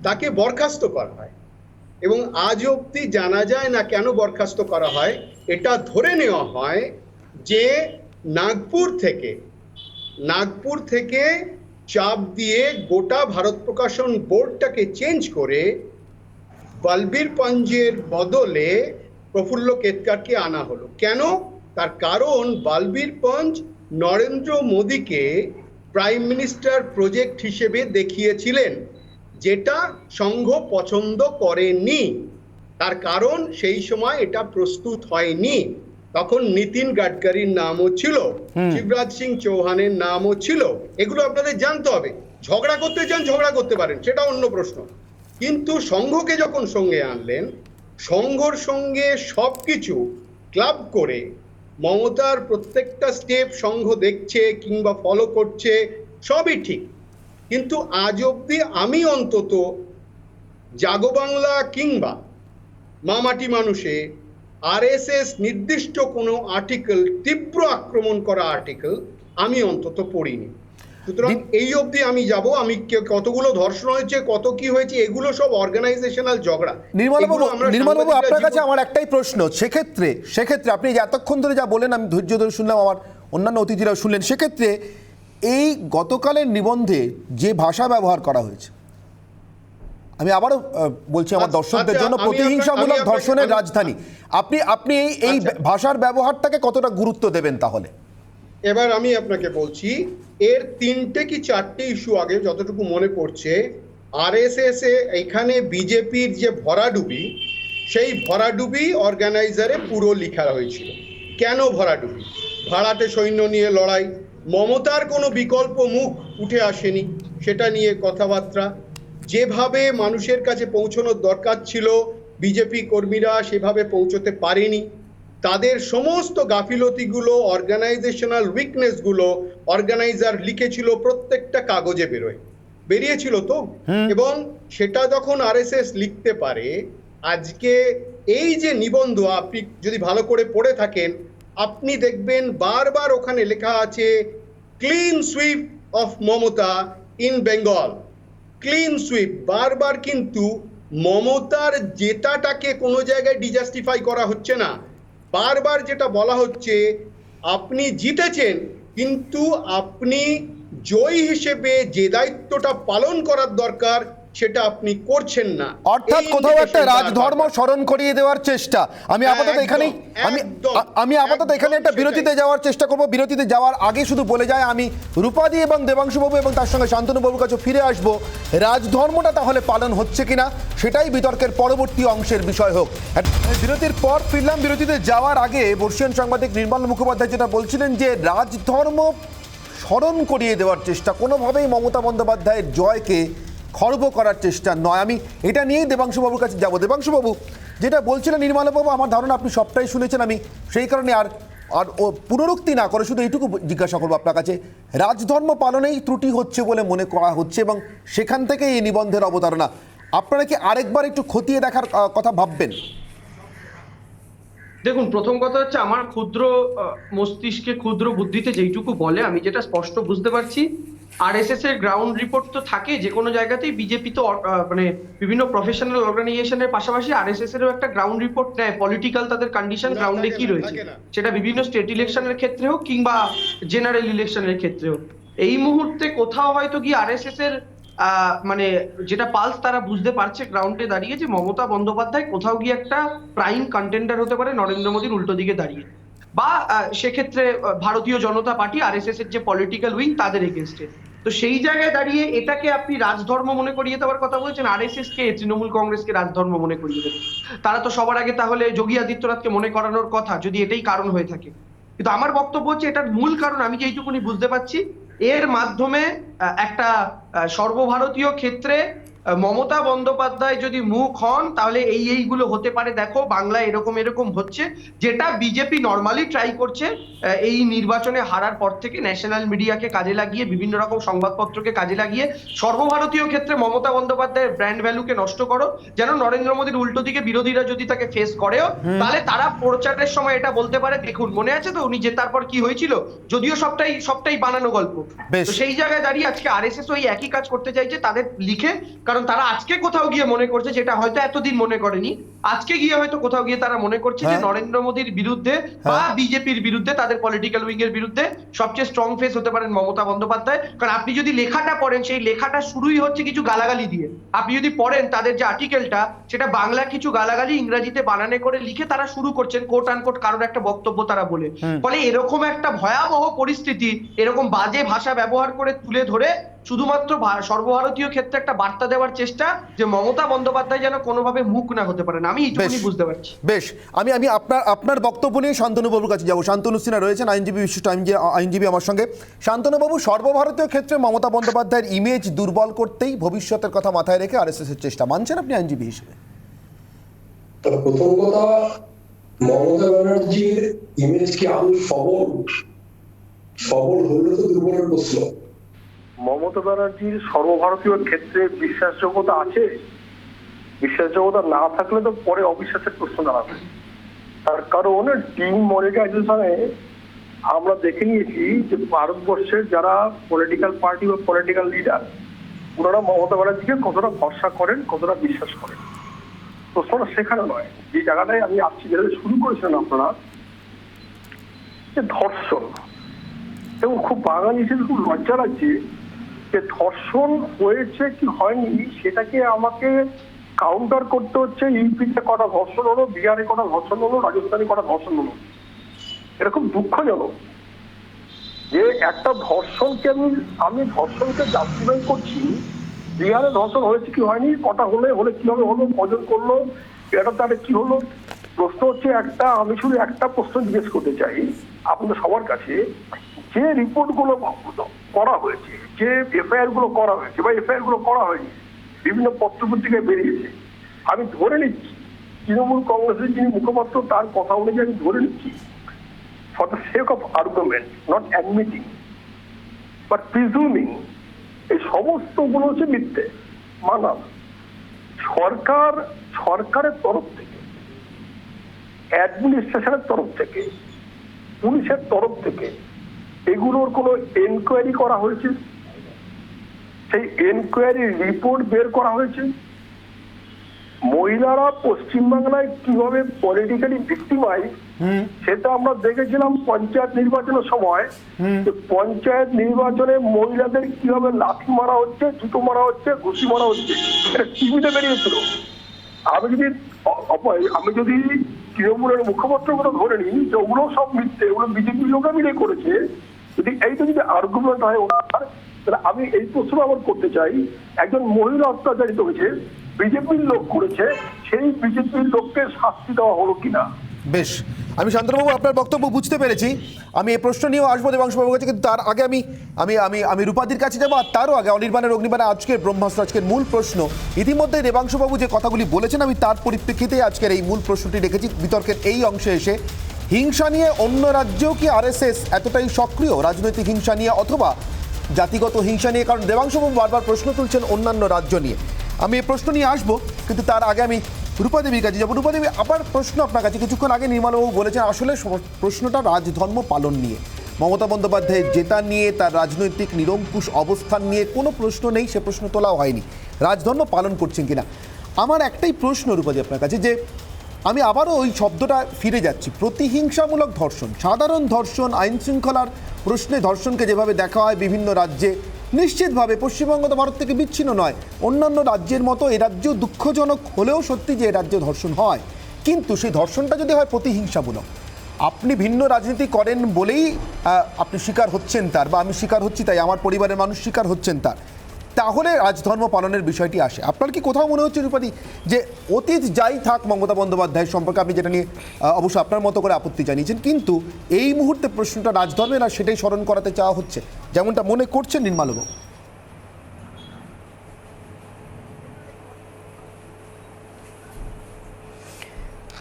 তাকে বরখাস্ত করা হয়, এবং আজ অবধি জানা যায় না কেন বরখাস্ত করা হয়। এটা ধরে নেওয়া হয় যে নাগপুর থেকে চাপ দিয়ে গোটা ভারত প্রকাশন বোর্ডটাকে চেঞ্জ করে বলবীর পঞ্জের বদলে প্রফুল্ল কেতকরকে আনা হলো। কেন? তার কারণ বলবীর পঞ্জ নরেন্দ্র মোদীকে প্রাইম মিনিস্টার প্রজেক্ট হিসেবে দেখিয়েছিলেন, যেটা সংঘ পছন্দ করেনি। তার কারণ সেই সময় এটা প্রস্তুত হয়নি, তখন নীতিন গাডকারির নামও ছিল, শিবরাজ সিং চৌহানের নামও ছিল। এগুলো আপনাদের জানতে হবে। ঝগড়া করতে চান, ঝগড়া করতে পারেন, সেটা অন্য প্রশ্ন। কিন্তু সংঘকে যখন সঙ্গে আনলেন, সংঘর সঙ্গে সবকিছু ক্লাব করে মমতার প্রত্যেকটা স্টেপ সংঘ দেখছে কিংবা ফলো করছে, সবই ঠিক। কিন্তু আজ অবধি আমি অন্তত জাগো বাংলা কিংবা মামাটি মানুষে আরএসএস নির্দিষ্ট কোনো আর্টিকেল, তীব্র আক্রমণ করা আর্টিকেল আমি অন্তত পড়িনি। সুতরাং এই অবধি আমি যাব, আমি কতগুলো ধর্ষণ হয়েছে, কত কি হয়েছে, এগুলো সব অর্গানাইজেশনাল ঝগড়া। নির্মলবাবু আপনার কাছে আমার একটাই প্রশ্ন, সেক্ষেত্রে আপনি যে এতক্ষণ ধরে যা বলেন আমি ধৈর্য ধরে শুনলাম, আমার অন্যান্য অতিথিরাও শুনলেন, সেক্ষেত্রে এই গতকালের নিবন্ধে যে ভাষা ব্যবহার করা হয়েছে, আমি আবারও বলছি আমার দর্শকদের জন্য, প্রতিহিংসামূলক ধর্ষণের রাজধানী, আপনি এই ভাষার ব্যবহারটাকে কতটা গুরুত্ব দেবেন তাহলে? এবার আমি আপনাকে বলছি, এর 3টে কি 4টে ইস্যু আগে যতটুকু মনে পড়ছে, আরএসএস এ এখানে বিজেপির যে ভরাডুবি, সেই ভরাডুবি অর্গানাইজারে পুরো লেখা হয়েছিল। কেন ভরাডুবি? ভাড়াটে সৈন্য নিয়ে লড়াই, মমতার কোনো বিকল্প মুখ উঠে আসেনি, সেটা নিয়ে কথাবার্তা, যেভাবে মানুষের কাছে পৌঁছানোর দরকার ছিল বিজেপি কর্মীরা সেভাবে পৌঁছতে পারেনি, তাদের সমস্ত গাফিলতিগুলো, অর্গানাইজেশনাল উইকনেসগুলো অর্গানাইজার লিখেছিল, প্রত্যেকটা কাগজে বেরিয়েছিল তো। এবং সেটা যখন আরএসএস লিখতে পারে, আজকে এই যে নিবন্ধ আপনি যদি ভালো করে পড়ে থাকেন, আপনি দেখবেন বারবার ওখানে লেখা আছে clean sweep of Mamata in Bengal, clean sweep, বারবার। কিন্তু মমতার জেতাটাকে কোনো জায়গায় ডিজাস্টিফাই করা হচ্ছে না, বারবার যেটা বলা হচ্ছে আপনি জিতেছেন, কিন্তু আপনি জয়ী হিসেবে যে দায়িত্বটা পালন করার দরকার সেটা আপনি করছেন না, অর্থাৎ কোথাও একটা রাজধর্ম স্মরণ করিয়ে দেওয়ার চেষ্টা। আমি আপাতত এখানে একটা বিরতিতে যাওয়ার চেষ্টা করব। বিরতিতে যাওয়ার আগে শুধু বলে যায়, আমি রূপাদি এবং দেবাংশুবাবু এবং তার সঙ্গে শান্তনুবাবুর কাছে ফিরে আসব, রাজধর্মটা তাহলে পালন হচ্ছে কিনা সেটাই বিতর্কের পরবর্তী অংশের বিষয় হোক। বিরতির পর ফিরলাম। বিরতিতে যাওয়ার আগে বর্ষীয়ান সাংবাদিক নির্মল মুখোপাধ্যায় যেটা বলছিলেন যে রাজধর্ম স্মরণ করিয়ে দেওয়ার চেষ্টা, কোনোভাবেই মমতা বন্দ্যোপাধ্যায়ের জয়কে খর্ব করার চেষ্টা নয়। আমি এটা নিয়েই দেবাংশুবাবুর কাছে যাব। দেবাংশুবাবু যেটা বলছিলেন নির্মলবাবু, আমার ধারণা আপনি সবটাই শুনেছেন, আমি সেই কারণে আর পুনরুক্তি না করে শুধু এইটুকু জিজ্ঞাসা করবো আপনার কাছে, রাজধর্ম পালনেই ত্রুটি হচ্ছে বলে মনে করা হচ্ছে এবং সেখান থেকে এই নিবন্ধের অবতারণা, আপনারা কি আরেকবার একটু খতিয়ে দেখার কথা ভাববেন? দেখুন, প্রথম কথা হচ্ছে আমার ক্ষুদ্র মস্তিষ্কে, ক্ষুদ্র বুদ্ধিতে যেইটুকু বলে, আমি যেটা স্পষ্ট বুঝতে পারছি, আরএসএস এর গ্রাউন্ড রিপোর্ট তো থাকে যে কোনো জায়গাতেই, বিজেপি তো মানে বিভিন্ন প্রফেশনাল অর্গানাইজেশনের পাশাপাশি আরএসএস এরও একটা গ্রাউন্ড রিপোর্ট নেয়, পলিটিক্যাল তাদের কন্ডিশন গ্রাউন্ডে কি রয়েছে, সেটা বিভিন্ন স্টেট ইলেকশনের ক্ষেত্রে হোক কিংবা জেনারেল ইলেকশনের ক্ষেত্রে হোক। এই মুহূর্তে কোথাও হয়তো গিয়ে আরএসএস এর মানে যেটা পালস তারা বুঝতে পারছে গ্রাউন্ডে দাঁড়িয়ে, যে মমতা বন্দ্যোপাধ্যায় কোথাও গিয়ে একটা প্রাইম কন্টেন্ডার হতে পারে নরেন্দ্র মোদীর উল্টো দিকে দাঁড়িয়ে, বা সেক্ষেত্রে ভারতীয় জনতা পার্টি আরএসএস এর যে পলিটিক্যাল উইং তাদের এগেনস্টে। তো সেই জায়গায় দাঁড়িয়ে এটাকে আপনি রাজধর্ম মনে করিয়ে দেওয়ার কথা বলছেন, আরএসএস কে, তৃণমূল কংগ্রেসকে রাজধর্ম মনে করিয়ে দেবে? তারা তো সবার আগে তাহলে যোগী আদিত্যনাথকে মনে করানোর কথা, যদি এটাই কারণ হয়ে থাকে। কিন্তু আমার বক্তব্য হচ্ছে এটার মূল কারণ আমি যেইটুকুনি বুঝতে পারছি, এর মাধ্যমে একটা সর্বভারতীয় ক্ষেত্রে মমতা বন্দ্যোপাধ্যায় যদি মুখ হন তাহলে এইগুলো হতে পারে, দেখো বাংলা এরকম এরকম হচ্ছে, যেটা বিজেপি নর্মালি ট্রাই করছে এই নির্বাচনে হারার পর থেকে, ন্যাশনাল মিডিয়াকে কাজে লাগিয়ে, বিভিন্ন রকম সংবাদপত্রকে কাজে লাগিয়ে সর্বভারতীয় ক্ষেত্রে মমতা বন্দ্যোপাধ্যায়ের ব্র্যান্ড ভ্যালুকে নষ্ট করো, যেন নরেন্দ্র মোদীর উল্টো দিকে বিরোধীরা যদি তাকে ফেস করেও, তাহলে তারা প্রচারের সময় এটা বলতে পারে, দেখুন মনে আছে তো উনি জেতার পর কি হয়েছিল, যদিও সবটাই বানানো গল্প। তো সেই জায়গায় দাঁড়িয়ে আজকে আরএসএস ওই একই কাজ করতে চাইছে তাদের লিখে, কারণ তারা আজকে কোথাও গিয়ে মনে করছে, যেটা হয়তো এতদিন মনে করেনি, আজকে গিয়ে হয়তো কোথাও গিয়ে তারা মনে করছে যে নরেন্দ্র মোদীর বিরুদ্ধে বা বিজেপির বিরুদ্ধে, তাদের পলিটিক্যাল উইং এর বিরুদ্ধে সবচেয়ে স্ট্রং ফেস হতে পারেন মমতা বন্দ্যোপাধ্যায়। কারণ আপনি যদি লেখাটা পড়েন, সেই লেখাটা শুরুই হচ্ছে কিছু গালাগালি দিয়ে। আপনি যদি পড়েন তাদের যে আর্টিকেলটা, সেটা বাংলা কিছু গালাগালি ইংরেজিতে বানানে করে লিখে তারা শুরু করছেন কোট আনকোট কারোর একটা বক্তব্য তারা বলে। ফলে এরকম একটা ভয়াবহ পরিস্থিতি, এরকম বাজে ভাষা ব্যবহার করে তুলে ধরে শুধুমাত্র সর্বভারতীয় ক্ষেত্রে একটা বার্তা দেওয়ার চেষ্টা, যে মমতা বন্দ্যোপাধ্যায় যেন কোনোভাবে মুখ না হতে পারেন। আমি এইটুকুনি বুঝতে পারছি। বেশ, আমি আপনার বক্তব্য নিয়ে শান্তনুবাবুর কাছে যাবো। শান্তনু সিনহা রয়েছেন, আইনজীবী, বিশিষ্ট আইনজীবী আমার সঙ্গে। শান্তনুবাবু, সর্বভারতীয় ক্ষেত্রে মমতা বন্দ্যোপাধ্যায়ের ইমেজ দুর্বল করতেই ভবিষ্যতের কথা মাথায় রেখে আরএসএস এর চেষ্টা, মানছেন আপনি আইনজীবী হিসেবে? প্রথম কথা, মমতা ব্যানার্জির ইমেজ কি আদৌ সবল হলে তো দুর্বলের প্রশ্ন। মমতা ব্যানার্জির সর্বভারতীয় ক্ষেত্রে বিশ্বাসযোগ্যতা আছে, বিশ্বাসযোগ্যতা না থাকলে তো পরে অবিশ্বাসের প্রশ্ন দাঁড়াবে। তার কারণ ডিমোনেটাইজেশনে আমরা দেখে নিয়েছি যে ভারতবর্ষের যারা পলিটিক্যাল পার্টি বা পলিটিক্যাল লিডার ওনারা মমতা ব্যানার্জিকে কতটা ভরসা করেন, কতটা বিশ্বাস করেন। প্রশ্নটা সেখানে নয়, যে জায়গাটায় আমি আসছি, যেটা শুরু করেছিলেন আপনারা, যে ধর্ষণ। এবং খুব বাঙালি হিসেবে খুব লজ্জা লাগছে যে ধর্ষণ হয়েছে কি হয়নি সেটাকে আমাকে কাউন্টার করতে হচ্ছে। ইউপিতে কটা ধর্ষণ হলো, বিহারে কটা ধর্ষণ হলো, রাজস্থানে কটা ধর্ষণ হলো। এটা খুব দুঃখজনক যে একটা ধর্ষণকে আমি ধর্ষণকে জাস্টিফাই করছি। বিহারে ধর্ষণ হয়েছে কি হয়নি, কটা হলে কিভাবে হলো, কজন করলো, এটা তাহলে কি হলো। প্রশ্ন হচ্ছে একটা, আমি শুধু একটা প্রশ্ন জিজ্ঞেস করতে চাই আপনাদের সবার কাছে, যে রিপোর্ট গুলো করা হয়েছে, যে এফআইআর গুলো করা হয়েছে বা এফআইআর গুলো করা হয়নি, বিভিন্ন পত্রপত্রিকায় বেরিয়েছে, আমি ধরে নিচ্ছি তৃণমূল কংগ্রেসের যিনি মুখপাত্র তার কথা অনুযায়ী আমি ধরে নিচ্ছি, for the sake of argument, not admitting, but presuming, এই সমস্ত গুলো হচ্ছে মিথ্যে মানাম। সরকারের তরফ থেকে, অ্যাডমিনিস্ট্রেশনের তরফ থেকে, পুলিশের তরফ থেকে এগুলোর কোনো এনকোয়ারি করা হয়েছে, সেই এনকোয়ারির রিপোর্ট বের করা হয়েছে। মহিলারা পশ্চিমবাংলায় কিভাবে পলিটিক্যালি ভিক্টিমাইজ সেটা আমরা দেখেছিলাম পঞ্চায়েত নির্বাচনের সময়। পঞ্চায়েত নির্বাচনে মহিলাদের কিভাবে লাঠি মারা হচ্ছে, জুতো মারা হচ্ছে, ঘুষি মারা হচ্ছে, এটা টিভিতে বেরিয়েছিল। আমি যদি তৃণমূলের মুখপাত্রগুলো ধরে নিই যে ওগুলো সব মিথ্যে, ওগুলো বিজেপি লোকা মিলে করেছে, যদি এইটা যদি আর্গুমেন্ট হয় ওনার, তাহলে আমি এই প্রশ্ন আবার করতে চাই, একজন মহিলা অত্যাচারিত হয়েছে, বিজেপির লোক করেছে, সেই বিজেপির লোককে শাস্তি দেওয়া হলো কিনা। বেশ, আমি শান্তনুবাবু আপনার বক্তব্য বুঝতে পেরেছি। আমি এই প্রশ্ন নিয়েও আসবো দেবাংশুবাবুর কাছে, কিন্তু তার আগে আমি রূপাদির কাছে যাবো। আর তারও আগে অনির্বাণের অগ্নিবাণে আজকের ব্রহ্মাস্ত্র, আজকের মূল প্রশ্ন। ইতিমধ্যে দেবাংশুবাবু যে কথাগুলি বলেছেন, আমি তার পরিপ্রেক্ষিতে আজকের এই মূল প্রশ্নটি রেখেছি বিতর্কের এই অংশে এসে। হিংসা নিয়ে অন্য রাজ্যেও কি আরএসএস এতটাই সক্রিয়, রাজনৈতিক হিংসা নিয়ে অথবা জাতিগত হিংসা নিয়ে? কারণ দেবাংশুবাবু বারবার প্রশ্ন তুলছেন অন্যান্য রাজ্য নিয়ে। আমি এই প্রশ্ন নিয়ে আসবো, কিন্তু তার আগে আমি রূপাদেবীর কাছে যাবো। রূপাদেবী, আবার প্রশ্ন আপনার কাছে। কিছুক্ষণ আগে নির্মলবাবু বলেছেন আসলে প্রশ্নটা রাজধর্ম পালন নিয়ে, মমতা বন্দ্যোপাধ্যায়ের জেতা নিয়ে, তার রাজনৈতিক নিরঙ্কুশ অবস্থান নিয়ে কোনো প্রশ্ন নেই, সে প্রশ্ন তোলাও হয়নি। রাজধর্ম পালন করছেন কিনা, আমার একটাই প্রশ্ন রূপাদি আপনার কাছে, যে আমি আবারও ওই শব্দটা ফিরে যাচ্ছি, প্রতিহিংসামূলক ধর্ষণ, সাধারণ ধর্ষণ, আইন শৃঙ্খলার প্রশ্নে ধর্ষণকে যেভাবে দেখা হয় বিভিন্ন রাজ্যে, নিশ্চিতভাবে পশ্চিমবঙ্গ তো ভারত থেকে বিচ্ছিন্ন নয়, অন্যান্য রাজ্যের মতো এ রাজ্যেও দুঃখজনক হলেও সত্যি যে এ রাজ্যে ধর্ষণ হয়, কিন্তু সেই ধর্ষণটা যদি হয় প্রতিহিংসামূলক, আপনি ভিন্ন রাজনীতি করেন বলেই আপনি শিকার হচ্ছেন তার, বা আমি শিকার হচ্ছি তাই আমার পরিবারের মানুষ শিকার হচ্ছেন তার, তাহলে রাজধর্ম পালনের বিষয়টি আসে। আপনার কি কোথাও মনে হচ্ছে রূপাদি যে অতীত যাই থাক মমতা বন্দ্যোপাধ্যায়ের সম্পর্কে, আপনি যেটা নিয়ে অবশ্য আপনার মতো করে আপত্তি জানিয়েছেন, কিন্তু এই মুহূর্তে প্রশ্নটা রাজধর্মের, আর সেটাই স্মরণ করাতে চাওয়া হচ্ছে, যেমনটা মনে করছেন নির্মলবাবু?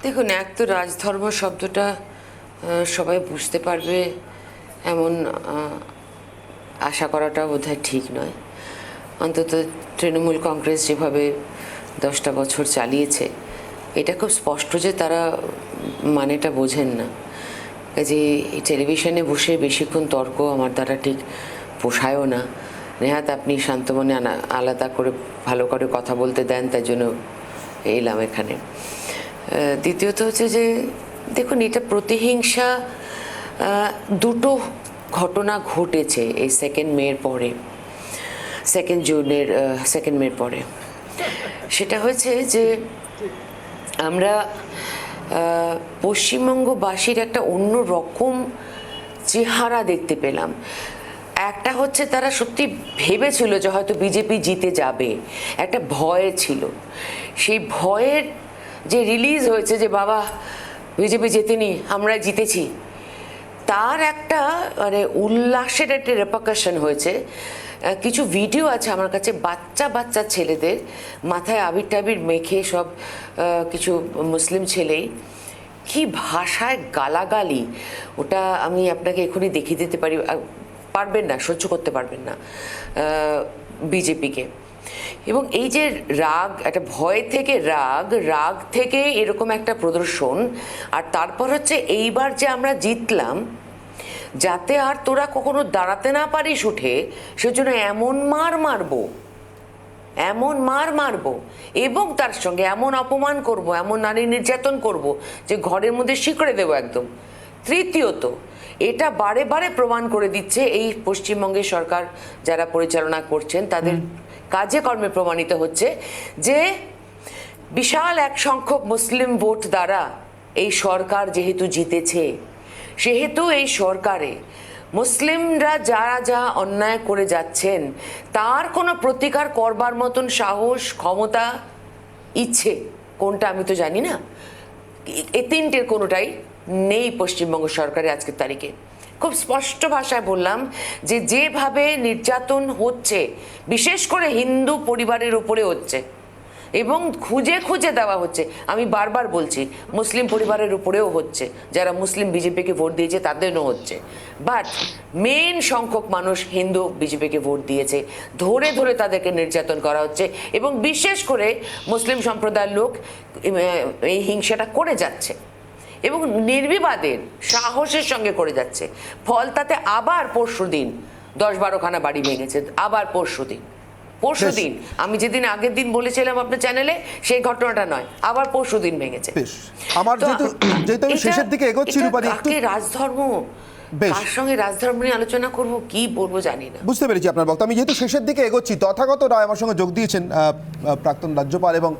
দেখুন, এক তো রাজধর্ম শব্দটা সবাই বুঝতে পারবে এমন আশা করাটা বোধহয় ঠিক নয়। অন্তত তৃণমূল কংগ্রেস যেভাবে 10টা বছর চালিয়েছে, এটা খুব স্পষ্ট যে তারা মানেটা বোঝেন না। যে টেলিভিশনে বসে বেশিক্ষণ তর্ক আমার দ্বারা ঠিক পোষায়ও না। নেহাত আপনি শান্তমনে আলাদা করে ভালো করে কথা বলতে দেন, তাই জন্য এলাম এখানে। দ্বিতীয়ত হচ্ছে যে দেখুন, এটা প্রতিহিংসা, দুটো ঘটনা ঘটেছে এই 2 মের পরে, 2 জুনের 2 মের পরে। সেটা হয়েছে যে আমরা পশ্চিমবঙ্গবাসীর একটা অন্য রকম চেহারা দেখতে পেলাম। একটা হচ্ছে তারা সত্যি ভেবেছিল যে হয়তো বিজেপি জিতে যাবে, একটা ভয় ছিল। সেই ভয়ের যে রিলিজ হয়েছে যে বাবা বিজেপি জেতেনি, আমরা জিতেছি, তার একটা মানে উল্লাসের একটা রেপারকাশন হয়েছে। কিছু ভিডিও আছে আমার কাছে, বাচ্চা ছেলেদের মাথায় আবির টাবির মেখে, সব কিছু মুসলিম ছেলেই কি ভাষায় গালাগালি, ওটা আমি আপনাকে এখনই দেখিয়ে দিতে পারি, পারবেন না, সহ্য করতে পারবেন না বিজেপিকে। এবং এই যে রাগ, একটা ভয় থেকে রাগ থেকে এরকম একটা প্রদর্শন, আর তারপর হচ্ছে এইবার যে আমরা জিতলাম যাতে আর তোরা কখনো দাঁড়াতে না পারিস উঠে, সেজন্য এমন মার মারবো এবং তার সঙ্গে এমন অপমান করব, এমন নারী নির্যাতন করব যে ঘরের মধ্যে শিকড়ে দেবো একদম। তৃতীয়ত, এটা বারে বারে প্রমাণ করে দিচ্ছে এই পশ্চিমবঙ্গের সরকার যারা পরিচালনা করছেন তাদের কাজে কর্মে প্রমাণিত হচ্ছে যে বিশাল এক সংখ্যক মুসলিম ভোট দ্বারা এই সরকার যেহেতু জিতেছে, সেহেতু এই সরকারে মুসলিমরা যারা যা অন্যায় করে যাচ্ছেন তার কোনো প্রতিকার করবার মতন সাহস, ক্ষমতা, ইচ্ছে কোনটা আমি তো জানি না, এই তিনটের কোনোটাই নেই পশ্চিমবঙ্গ সরকারের আজকের তারিখে। খুব স্পষ্ট ভাষায় বললাম যে যেভাবে নির্যাতন হচ্ছে, বিশেষ করে হিন্দু পরিবারের উপরে হচ্ছে এবং খুঁজে খুঁজে দেওয়া হচ্ছে, আমি বারবার বলছি মুসলিম পরিবারের উপরেও হচ্ছে, যারা মুসলিম বিজেপিকে ভোট দিয়েছে তাদেরও হচ্ছে, বাট মেন সংখ্যক মানুষ হিন্দু বিজেপিকে ভোট দিয়েছে, ধরে ধরে তাদেরকে নির্যাতন করা হচ্ছে এবং বিশেষ করে মুসলিম সম্প্রদায়ের লোক এই হিংসাটা করে যাচ্ছে এবং নির্বিবাদের সাহসের সঙ্গে করে যাচ্ছে। ফল তাতে আবার পরশুদিন 10-12খানা বাড়ি ভেঙেছে, আবার পরশুদিন আমি যেদিন আগের দিন বলেছিলাম আপনার চ্যানেলে সেই ঘটনাটা নয়, আবার পরশুদিন ভেঙেছে। আমার যেহেতু আমি শেষের দিকে এগোচ্ছি রূপাদি, একটু রাজধর্ম, কার সঙ্গে রাজধর্ম নিয়ে আলোচনা করব কি বলবো জানি না। বুঝতে পেরেছি আপনার বক্তব্য। আমি যেহেতু শেষের দিকে এগোচ্ছি, তথাগত রায় আমার সঙ্গে যোগ দিয়েছেন, প্রাক্তন রাজ্যপাল এবং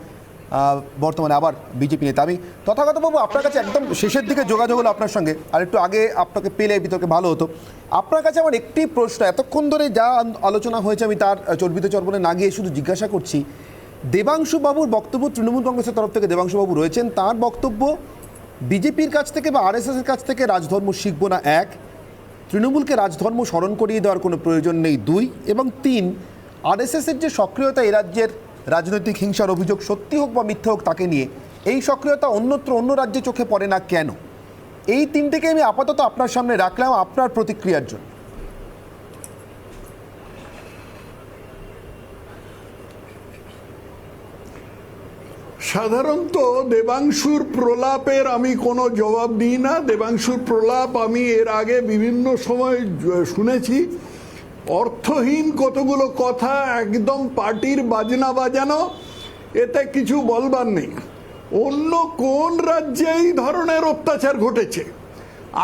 বর্তমানে আবার বিজেপি নেতা। আমি তথাগত বাবু আপনার কাছে একদম শেষের দিকে যোগাযোগ হলো আপনার সঙ্গে, আর একটু আগে আপনাকে পেলে বিতর্কে ভালো হতো। আপনার কাছে আমার একটি প্রশ্ন, এতক্ষণ ধরে যা আলোচনা হয়েছে আমি তার চর্বিত চর্বণে না গিয়ে শুধু জিজ্ঞাসা করছি, দেবাংশু বাবুর বক্তব্য, তৃণমূল কংগ্রেসের তরফ থেকে দেবাংশু বাবু রয়েছেন, তার বক্তব্য বিজেপির কাছ থেকে বা আরএসএসের কাছ থেকে রাজধর্ম শিখব না, 1, তৃণমূলকে রাজধর্ম স্মরণ করিয়ে দেওয়ার কোনো প্রয়োজন নেই, 2, এবং 3, আরএসএসের যে সক্রিয়তা এই রাজ্যের রাজনৈতিক হিংসার অভিযোগ সত্যি হোক বা মিথ্যে হোক তাকে নিয়ে, এই সক্রিয়তা অন্যত্র অন্য রাজ্যে চোখে পড়ে না কেন? এই তিনটেকে আমি আপাতত আপনার সামনে রাখলাম আপনার প্রতিক্রিয়ার জন্য। সাধারণত দেবাংশুর প্রলাপের আমি কোনো জবাব দিই না। দেবাংশুর প্রলাপ আমি এর আগে বিভিন্ন সময় শুনেছি, অর্থহীন কতগুলো কথা, একদম পার্টির বাজনা বাজানো, এতে কিছু বলবার নেই। অন্য কোন রাজ্যে এই ধরনের অত্যাচার ঘটেছে?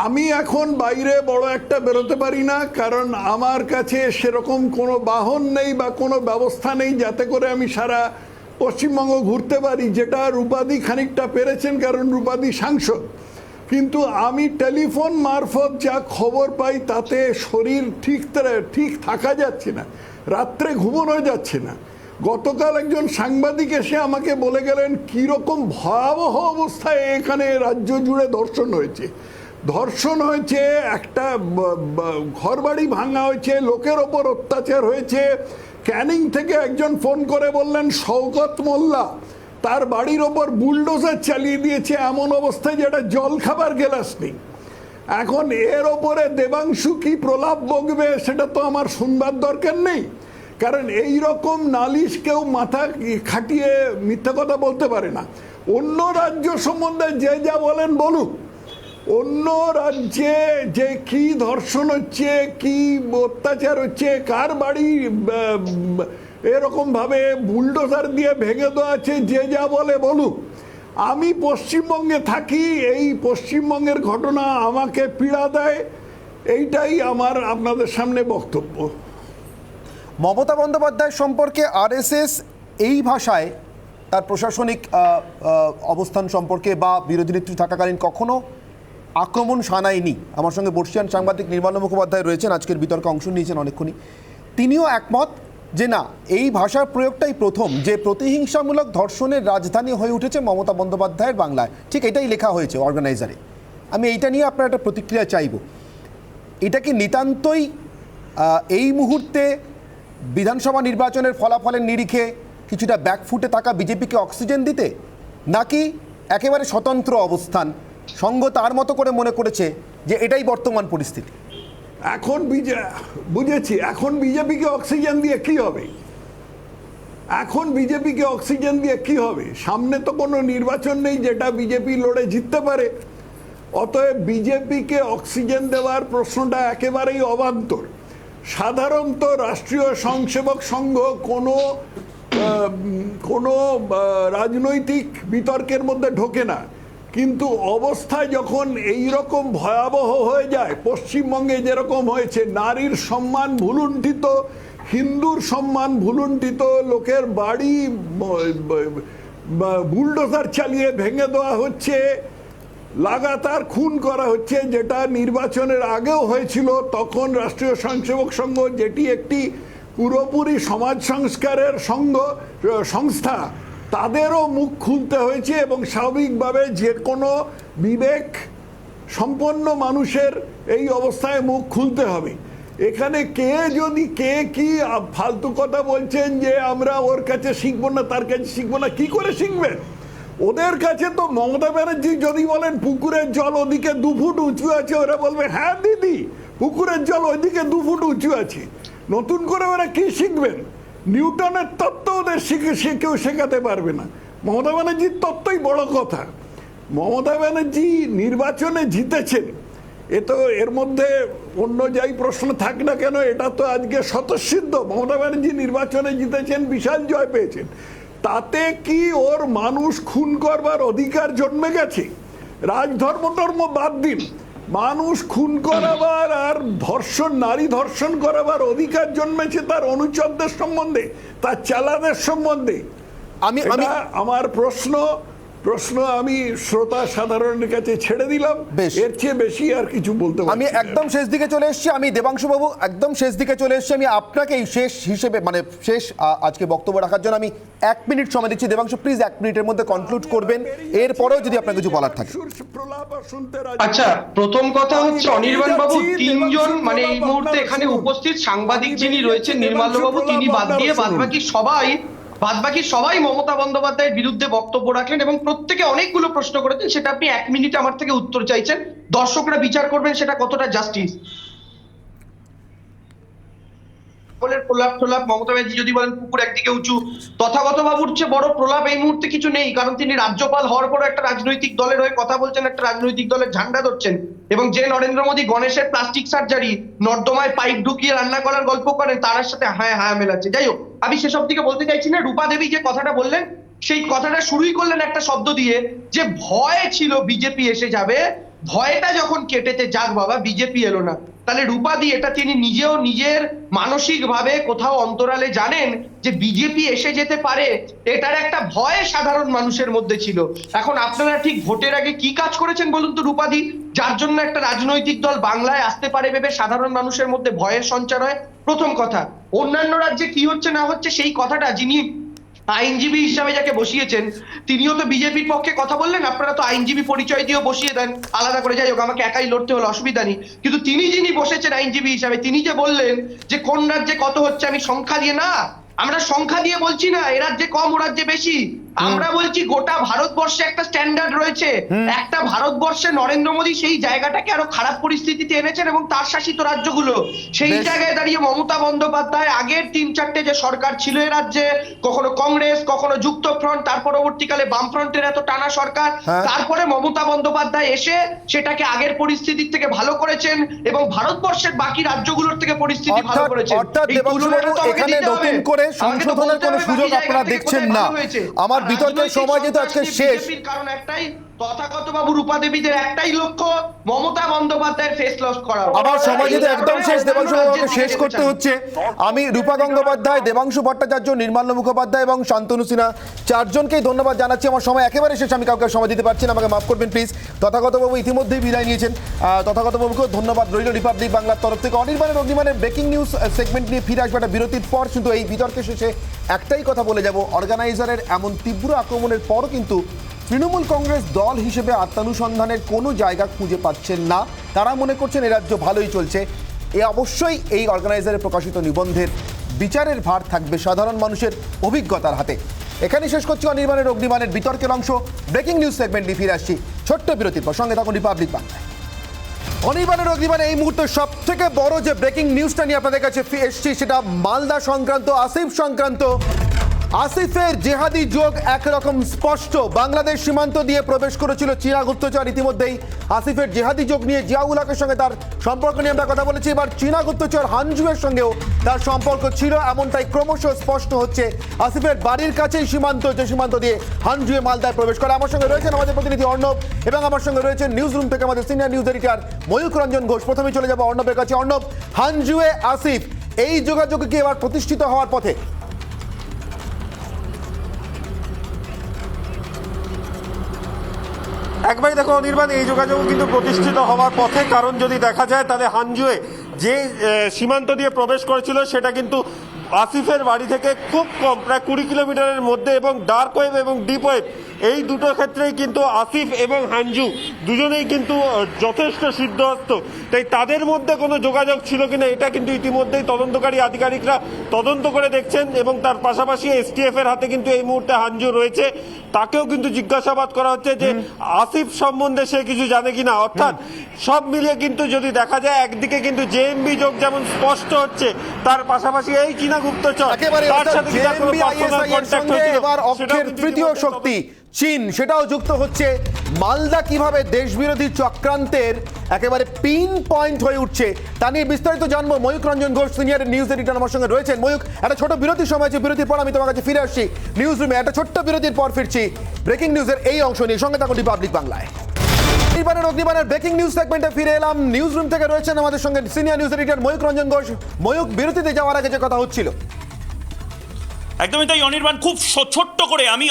আমি এখন বাইরে বড় একটা বেরোতে পারি না, কারণ আমার কাছে সেরকম কোনো বাহন নেই বা কোনো ব্যবস্থা নেই যাতে করে আমি সারা পশ্চিমবঙ্গ ঘুরতে পারি, যেটা রূপাদি খানিকটা পেরেছেন কারণ রূপাদি সাংসদ। কিন্তু আমি টেলিফোন মারফত যা খবর পাই তাতে শরীর ঠিক থাকা যাচ্ছে না, রাত্রে ঘুমানো যাচ্ছে না। গতকাল একজন সাংবাদিক এসে আমাকে বলে গেলেন কীরকম ভয়াবহ অবস্থায় এখানে রাজ্য জুড়ে ধর্ষণ হয়েছে, একটা ঘরবাড়ি ভাঙা হয়েছে, লোকের ওপর অত্যাচার হয়েছে। ক্যানিং থেকে একজন ফোন করে বললেন শওকত মোল্লা তার বাড়ির ওপর বুলডোজার চালিয়ে দিয়েছে, এমন অবস্থায় যেটা জল খাবার গ্লাস নেই। এখন এর ওপরে দেবাংশু কি প্রলাপ বকবে সেটা তো আমার শুনবার দরকার নেই, কারণ এই রকম নালিশ কেউ মাথা খাটিয়ে মিথ্যা কথা বলতে পারে না। অন্য রাজ্য সম্বন্ধে যে যা বলেন বলুক, অন্য রাজ্যে যে কি ধর্ষণ হচ্ছে, কি অত্যাচার হচ্ছে, কার বাড়ি এরকমভাবে বুলডোজার দিয়ে ভেঙে দেওয়া আছে, যে যা বলে বলুক। আমি পশ্চিমবঙ্গে থাকি, এই পশ্চিমবঙ্গের ঘটনা আমাকে পীড়া দেয়, এইটাই আমার আপনাদের সামনে বক্তব্য। মমতা বন্দ্যোপাধ্যায় সম্পর্কে আরএসএস এই ভাষায় তার প্রশাসনিক অবস্থান সম্পর্কে বা বিরোধী নেত্রী থাকাকালীন কখনো আক্রমণ শানায়নি। আমার সঙ্গে বর্ষিয়ান সাংবাদিক নির্মল মুখোপাধ্যায় রয়েছেন, আজকের বিতর্কে অংশ নিয়েছেন অনেকক্ষণই। তিনিও একমত যে না, এই ভাষার প্রয়োগটাই প্রথম যে প্রতিহিংসামূলক ধর্ষণের রাজধানী হয়ে উঠেছে মমতা বন্দ্যোপাধ্যায়ের বাংলায়। ঠিক এটাই লেখা হয়েছে অর্গানাইজারে। আমি এইটা নিয়ে আপনার একটা প্রতিক্রিয়া চাইব। এটা কি নিতান্তই এই মুহূর্তে বিধানসভা নির্বাচনের ফলাফলের নিরিখে কিছুটা ব্যাকফুটে থাকা বিজেপিকে অক্সিজেন দিতে, নাকি একেবারে স্বতন্ত্র অবস্থান, সঙ্গ তার মতো করে মনে করেছে যে এটাই বর্তমান পরিস্থিতি? এখন বুঝেছি, এখন বিজেপিকে অক্সিজেন দিয়ে কি হবে? বিজেপিকে অক্সিজেন দিয়ে কি হবে? সামনে তো কোনো নির্বাচন নেই যেটা বিজেপি লড়ে জিততে পারে। অতএব বিজেপিকে অক্সিজেন দেওয়ার প্রশ্নটা একেবারেই অবান্তর। সাধারণত রাষ্ট্রীয় স্বয়ংসেবক সংঘ কোনো রাজনৈতিক বিতর্কের মধ্যে ঢোকে না, কিন্তু অবস্থা যখন এই রকম ভয়াবহ হয়ে যায়, পশ্চিমবঙ্গে যেরকম হয়েছে, নারীর সম্মান ভুলুণ্ঠিত, হিন্দুর সম্মান ভুলুণ্ঠিত, লোকের বাড়ি বুলডোজার চালিয়ে ভেঙে দেওয়া হচ্ছে, লাগাতার খুন করা হচ্ছে, যেটা নির্বাচনের আগেও হয়েছিল। তখন রাষ্ট্রীয় স্বয়ংসেবক সংঘ, যেটি একটি পুরোপুরি সমাজ সংস্কারের সংস্থা, তাদেরও মুখ খুলতে হয়েছে এবং স্বাভাবিকভাবে যে কোনো বিবেক সম্পন্ন মানুষের এই অবস্থায় মুখ খুলতে হবে। এখানে কে কি ফালতু কথা বলছেন যে আমরা ওর কাছে শিখবো না, তার কাছে শিখবো না, কি করে শিখবেন? ওদের কাছে তো মমতা ব্যানার্জি যদি বলেন পুকুরের জল ওদিকে 2 ফুট উঁচু আছে, ওরা বলবে হ্যাঁ দিদি পুকুরের জল ওইদিকে 2 ফুট উঁচু আছে। নতুন করে ওরা কি শিখবেন? নিউটনের তত্ত্ব ওদের কেউ শেখাতে পারবে না। মমতা ব্যানার্জির তত্ত্বই বড় কথা। মমতা ব্যানার্জি নির্বাচনে জিতেছেন, এর মধ্যে অন্য যাই প্রশ্ন থাক না কেন, এটা তো আজকে স্বতঃসিদ্ধ। মমতা ব্যানার্জি নির্বাচনে জিতেছেন, বিশাল জয় পেয়েছেন। তাতে কি ওর মানুষ খুন করবার অধিকার জন্মে গেছে? রাজধর্ম টর্ম বাদ দিন, মানুষ খুন করাবার আর নারী ধর্ষণ করাবার অধিকার জন্মেছে তার অনুচরদের সম্বন্ধে, তার চালাদের সম্বন্ধে। আমার প্রশ্ন আমি শ্রোতা সাধারণের কাছে ছেড়ে দিলাম, এর চেয়ে বেশি আর কিছু বলতে পারছি না। আমি একদম শেষ দিকে চলে এসেছি, আমি দেবাংশু বাবু একদম শেষ দিকে চলে এসেছি। আমি আপনাকে এই শেষ হিসেবে শেষ আজকে বক্তব্য রাখার জন্য আমি 1 মিনিট সময় দিচ্ছি। দেবাংশু প্লিজ 1 মিনিটের মধ্যে কনক্লুড করবেন, এরপরেও যদি আপনার কিছু বলার থাকে। আচ্ছা, প্রথম কথা হচ্ছে অনির্বাণ বাবু, 3 জন মানে এই মুহূর্তে এখানে উপস্থিত সাংবাদিক যিনি রয়েছেন, নির্মল বাবু, তিনি বাদ দিয়ে বাদবাকি সবাই মমতা বন্দ্যোপাধ্যায়ের বিরুদ্ধে বক্তব্য রাখলেন এবং প্রত্যেকে অনেকগুলো প্রশ্ন করেছেন। সেটা আপনি 1 মিনিটে আমার থেকে উত্তর চাইছেন, দর্শকরা বিচার করবেন সেটা কতটা জাস্টিস। প্রলাপ মমতা ব্যানার্জি যদি বলেন পুকুর একদিকে উঁচু, তথাগত বাবুর চেয়ে বড় প্রলাপ এই মুহূর্তে কিছু নেই, কারণ তিনি রাজ্যপাল হওয়ার পর একটা রাজনৈতিক দলের হয়ে কথা বলছেন, একটা রাজনৈতিক দলের ঝান্ডা ধরছেন, এবং যে নরেন্দ্র মোদী গণেশের প্লাস্টিক সার্জারি, নর্দমায় পাইপ ঢুকিয়ে রান্না করার গল্প করেন, তার সাথে হ্যাঁ মেলাচ্ছে। যাই হোক, আমি সেসব দিকে বলতে চাইছি না। রূপা দেবী যে কথাটা বললেন, সেই কথাটা শুরুই করলেন একটা শব্দ দিয়ে, যে ভয় ছিল বিজেপি এসে যাবে, ভয়টা যখন কেটেছে, যাক বাবা বিজেপি এলো না। তাহলে রূপাদি এটা তিনি নিজেও নিজের মানসিক ভাবে কোথাও অন্তরালে জানেন যে বিজেপি এসে যেতে পারে, এটার একটা ভয় সাধারণ মানুষের মধ্যে ছিল। এখন আপনারা ঠিক ভোটের আগে কি কাজ করেছেন বলুন তো রূপাদি, যার জন্য একটা রাজনৈতিক দল বাংলায় আসতে পারে ভেবে সাধারণ মানুষের মধ্যে ভয়ের সঞ্চার হয়? প্রথম কথা। অন্যান্য রাজ্যে কি হচ্ছে না হচ্ছে সেই কথাটা যিনি আইনজীবী হিসাবে যাকে বসিয়েছেন, তিনিও তো বিজেপির পক্ষে কথা বললেন। আপনারা তো আইনজীবী পরিচয় দিয়েও বসিয়ে দেন আলাদা করে, যাই হোক আমাকে একাই লড়তে হলো, অসুবিধা নেই। কিন্তু তিনি যিনি বসেছেন আইনজীবী হিসাবে, তিনি যে বললেন যে কোন রাজ্যে কত হচ্ছে, আমি সংখ্যা দিয়ে না, আমরা সংখ্যা দিয়ে বলছি না এ রাজ্যে কম ও রাজ্যে বেশি, আমরা বলছি গোটা ভারতবর্ষে একটা স্ট্যান্ডার্ড রয়েছে। একটা ভারতবর্ষে নরেন্দ্র মোদী সেই জায়গাটাকে আরো খারাপ পরিস্থিতিতে এনেছেন এবং তার শাসিত রাজ্যগুলো, সেই জায়গায় দাঁড়িয়ে মমতা বন্দ্যোপাধ্যায় আগের 3-4টে যে সরকার ছিল এ রাজ্যে, কখনো কংগ্রেস, কখনো যুক্ত ফ্রন্ট, তার পরবর্তীকালে বামফ্রন্টের এত টানা সরকার, তারপরে মমতা বন্দ্যোপাধ্যায় এসে সেটাকে আগের পরিস্থিতির থেকে ভালো করেছেন এবং ভারতবর্ষের বাকি রাজ্যগুলোর থেকে পরিস্থিতি ভালো করেছেন। অর্থাৎ এখানে নতুন করে সংশোধনের কোনো সুযোগ আপনারা দেখছেন না। আমার বিতর্কের সময় যেহেতু আজকে শেষ, কারণ একটাই, তথাগত বাবু রূপা দেবীদের একটাই লক্ষ্য মমতা বন্দ্যোপাধ্যায়ের ফেস লস করা। আমার সময় যেহেতু একদম শেষ, দেবাংশু বাবুকে শেষ করতে হচ্ছে। আমি রূপা গঙ্গোপাধ্যায়, দেবাংশু ভট্টাচার্য, নির্মল মুখোপাধ্যায় এবং শান্তনু সিনহা 4 জনকেই ধন্যবাদ জানাচ্ছি। আমার সময় একেবারে শেষ, আমি কাউকে সময় দিতে পারছি না, আমাকে মাফ করবেন প্লিজ। তথাগত বাবু ইতিমধ্যেই বিদায় নিয়েছেন, তথাগত বাবুকেও ধন্যবাদ রইল রিপাবলিক বাংলার তরফ থেকে। অনির্বাণের ব্রেকিং নিউজ সেগমেন্ট নিয়ে ফিরে আসবে একটা বিরতির পর। কিন্তু এই বিতর্কের শেষে একটাই কথা বলে যাব, অর্গানাইজারের এমন তীব্র আক্রমণের পরও কিন্তু তৃণমূল কংগ্রেস দল হিসেবে আত্মানুসন্ধানের কোনো জায়গা খুঁজে পাচ্ছেন না। তারা মনে করছেন এ রাজ্য ভালোই চলছে। অবশ্যই এই অর্গানাইজারের প্রকাশিত নিবন্ধের বিচারের ভার থাকবে সাধারণ মানুষের অভিজ্ঞতার হাতে। এখানেই শেষ করছি অনির্বাণের বিতর্কের অংশ। ব্রেকিং নিউজ সেগমেন্ট নিয়ে ফিরে আসছি ছোট্ট বিরতির পর। সঙ্গে থাকুন রিপাবলিক বাংলায়। অনির্বাণের এই মুহূর্তে সব থেকে বড় যে ব্রেকিং নিউজটা নিয়ে আপনাদের কাছে এসছি, সেটা মালদা সংক্রান্ত, আসিফ সংক্রান্ত। আসিফের জেহাদি যোগ একরকম স্পষ্ট। বাংলাদেশ সীমান্ত দিয়ে প্রবেশ করেছিল চীনা গুপ্তচর। ইতিমধ্যেই আসিফের জেহাদি যোগ নিয়ে জিয়াউল হকের সঙ্গে তার সম্পর্ক নিয়ে আমরা কথা বলেছি। এবার চীনা গুপ্তচর হানজুয়ের সঙ্গেও তার সম্পর্ক ছিল, এমনটাই ক্রমশ স্পষ্ট হচ্ছে। আসিফের বাড়ির কাছেই সীমান্ত, যে সীমান্ত দিয়ে হানজুয়ে মালদায় প্রবেশ করে। আমার সঙ্গে রয়েছেন আমাদের প্রতিনিধি অর্ণব এবং আমার সঙ্গে রয়েছেন নিউজ রুম থেকে আমাদের senior news editor Mayukh Ranjan Ghosh. প্রথমেই চলে যাবো অর্ণবের কাছে। অর্ণব, হানজুয়ে আসিফ এই যোগাযোগ কি এবার প্রতিষ্ঠিত হওয়ার পথে? একবারই দেখো অনির্বাণ, এই যোগাযোগ কিন্তু প্রতিষ্ঠিত হওয়ার পথে। কারণ যদি দেখা যায় তাহলে হানজুয়ে যে সীমান্ত দিয়ে প্রবেশ করেছিল সেটা কিন্তু আসিফের বাড়ি থেকে খুব কম, প্রায় 20 কিলোমিটারের মধ্যে, এবং ডার্ক ওয়েব এবং ডিপ ওয়েব এই দুটো ক্ষেত্রেই কিন্তু আসিফ এবং হানজু দুজনেই কিন্তু যথেষ্ট সিদ্ধহস্ত। তাই তাদের মধ্যে কোনো যোগাযোগ ছিল কিনা এটা কিন্তু ইতিমধ্যেই তদন্তকারী আধিকারিকরা তদন্ত করে দেখছেন, এবং তার পাশাপাশি এসটিএফ এর হাতে কিন্তু এই মুহূর্তে হানজু রয়েছে। তাকেও কিন্তু জিজ্ঞাসাবাদ করা হচ্ছে যে আসিফ সম্বন্ধে সে কিছু জানে কিনা। অর্থাৎ সব মিলিয়ে কিন্তু যদি দেখা যায় একদিকে কিন্তু জেএমবি যোগ যেমন স্পষ্ট হচ্ছে, তার পাশাপাশি এই চীনা গুপ্তচর তার সাথে এবার অক্ষের তৃতীয় শক্তি চীন, সেটাও যুক্ত হচ্ছে। মালদা কিভাবে দেশবিরোধী চক্রান্তের একেবারে পিন পয়েন্ট হয়ে উঠছে তা নিয়ে বিস্তারিত জানবো। Mayukh Ranjan Ghosh senior news editor আমার সঙ্গে রয়েছেন। ময়ূক, একটা ছোট বিরতির সময় আছে, বিরতির পর আমি তোমার কাছে ফিরে আসছি নিউজ রুমে। একটা ছোট্ট বিরতির পর ফিরছি ব্রেকিং নিউজের এই অংশ নিয়ে। সঙ্গে থাকুন রিপাবলিক বাংলায়। অগ্নিবাণের ব্রেকিং নিউজ সেগমেন্টে ফিরে এলাম। নিউজ রুম থেকে রয়েছেন আমাদের সঙ্গে senior news editor Mayukh Ranjan Ghosh. Mayukh, বিরতিতে যাওয়ার আগে যে কথা হচ্ছিল, একদমই তাই অনির্বাণ। খুব ছোট্ট করে আমি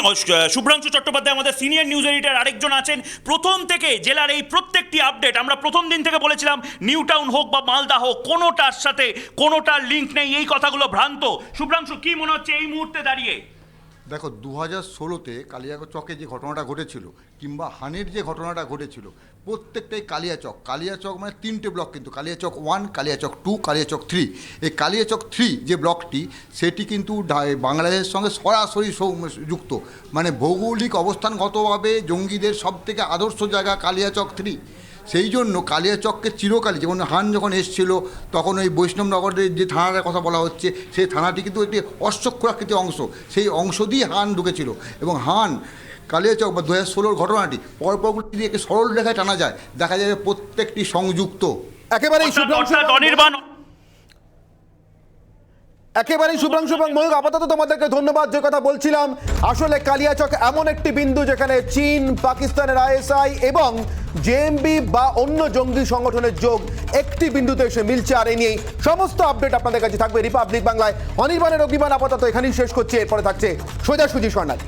শুভ্রাংশু চট্টোপাধ্যায় আমাদের সিনিয়র নিউজ এডিটর আরেকজন আছেন। প্রথম থেকে জেলার এই প্রত্যেকটি আপডেট আমরা প্রথম দিন থেকে বলেছিলাম, নিউ টাউন হোক বা মালদা হোক, কোনোটার সাথে কোনোটার লিঙ্ক নেই, এই কথাগুলো ভ্রান্ত। শুভ্রাংশু, কি মনে হচ্ছে এই মুহূর্তে দাঁড়িয়ে? দেখো, 2016-তে কালিয়াচকে যে ঘটনাটা ঘটেছিল কিংবা হানির যে ঘটনাটা ঘটেছিল, প্রত্যেকটাই কালিয়াচক। কালিয়াচক মানে 3টে ব্লক, কিন্তু কালিয়াচক 1, কালিয়াচক 2, কালিয়াচক 3। এই কালিয়াচক 3 যে ব্লকটি, সেটি কিন্তু বাংলাদেশের সঙ্গে সরাসরি যুক্ত। মানে ভৌগোলিক অবস্থানগতভাবে জঙ্গিদের সবথেকে আদর্শ জায়গা কালিয়াচক 3। সেই জন্য কালিয়াচককে চিরকালই, যেমন হান যখন এসেছিল তখন ওই বৈষ্ণবনগরের যে থানাটার কথা বলা হচ্ছে, সেই থানাটি কিন্তু একটি অশ্বক্ষুরাকৃতি অংশ, সেই অংশ দিয়ে হান ঢুকেছিল। এবং হান কালিয়াচক বা 2016-র ঘটনাটি পরপরগুলি দিয়ে একটি সরল রেখায় টানা যায়, দেখা যায় প্রত্যেকটি সংযুক্ত। একেবারেই শুভ্রাংশু এবং ময়ূক, আপাতত তোমাদেরকে ধন্যবাদ। যে কথা বলছিলাম, আসলে কালিয়াচক এমন একটি বিন্দু যেখানে চীন, পাকিস্তানের আইএসআই এবং জেএমবি বা অন্য জঙ্গি সংগঠনের যোগ একটি বিন্দুতে এসে মিলছে। আর এই নিয়েই সমস্ত আপডেট আপনাদের কাছে থাকবে রিপাবলিক বাংলায়। অনির্বাণের অগ্নিবাণ আপাতত এখানেই শেষ করছে। এরপরে থাকছে সোজাসুজি স্বর্ণালী।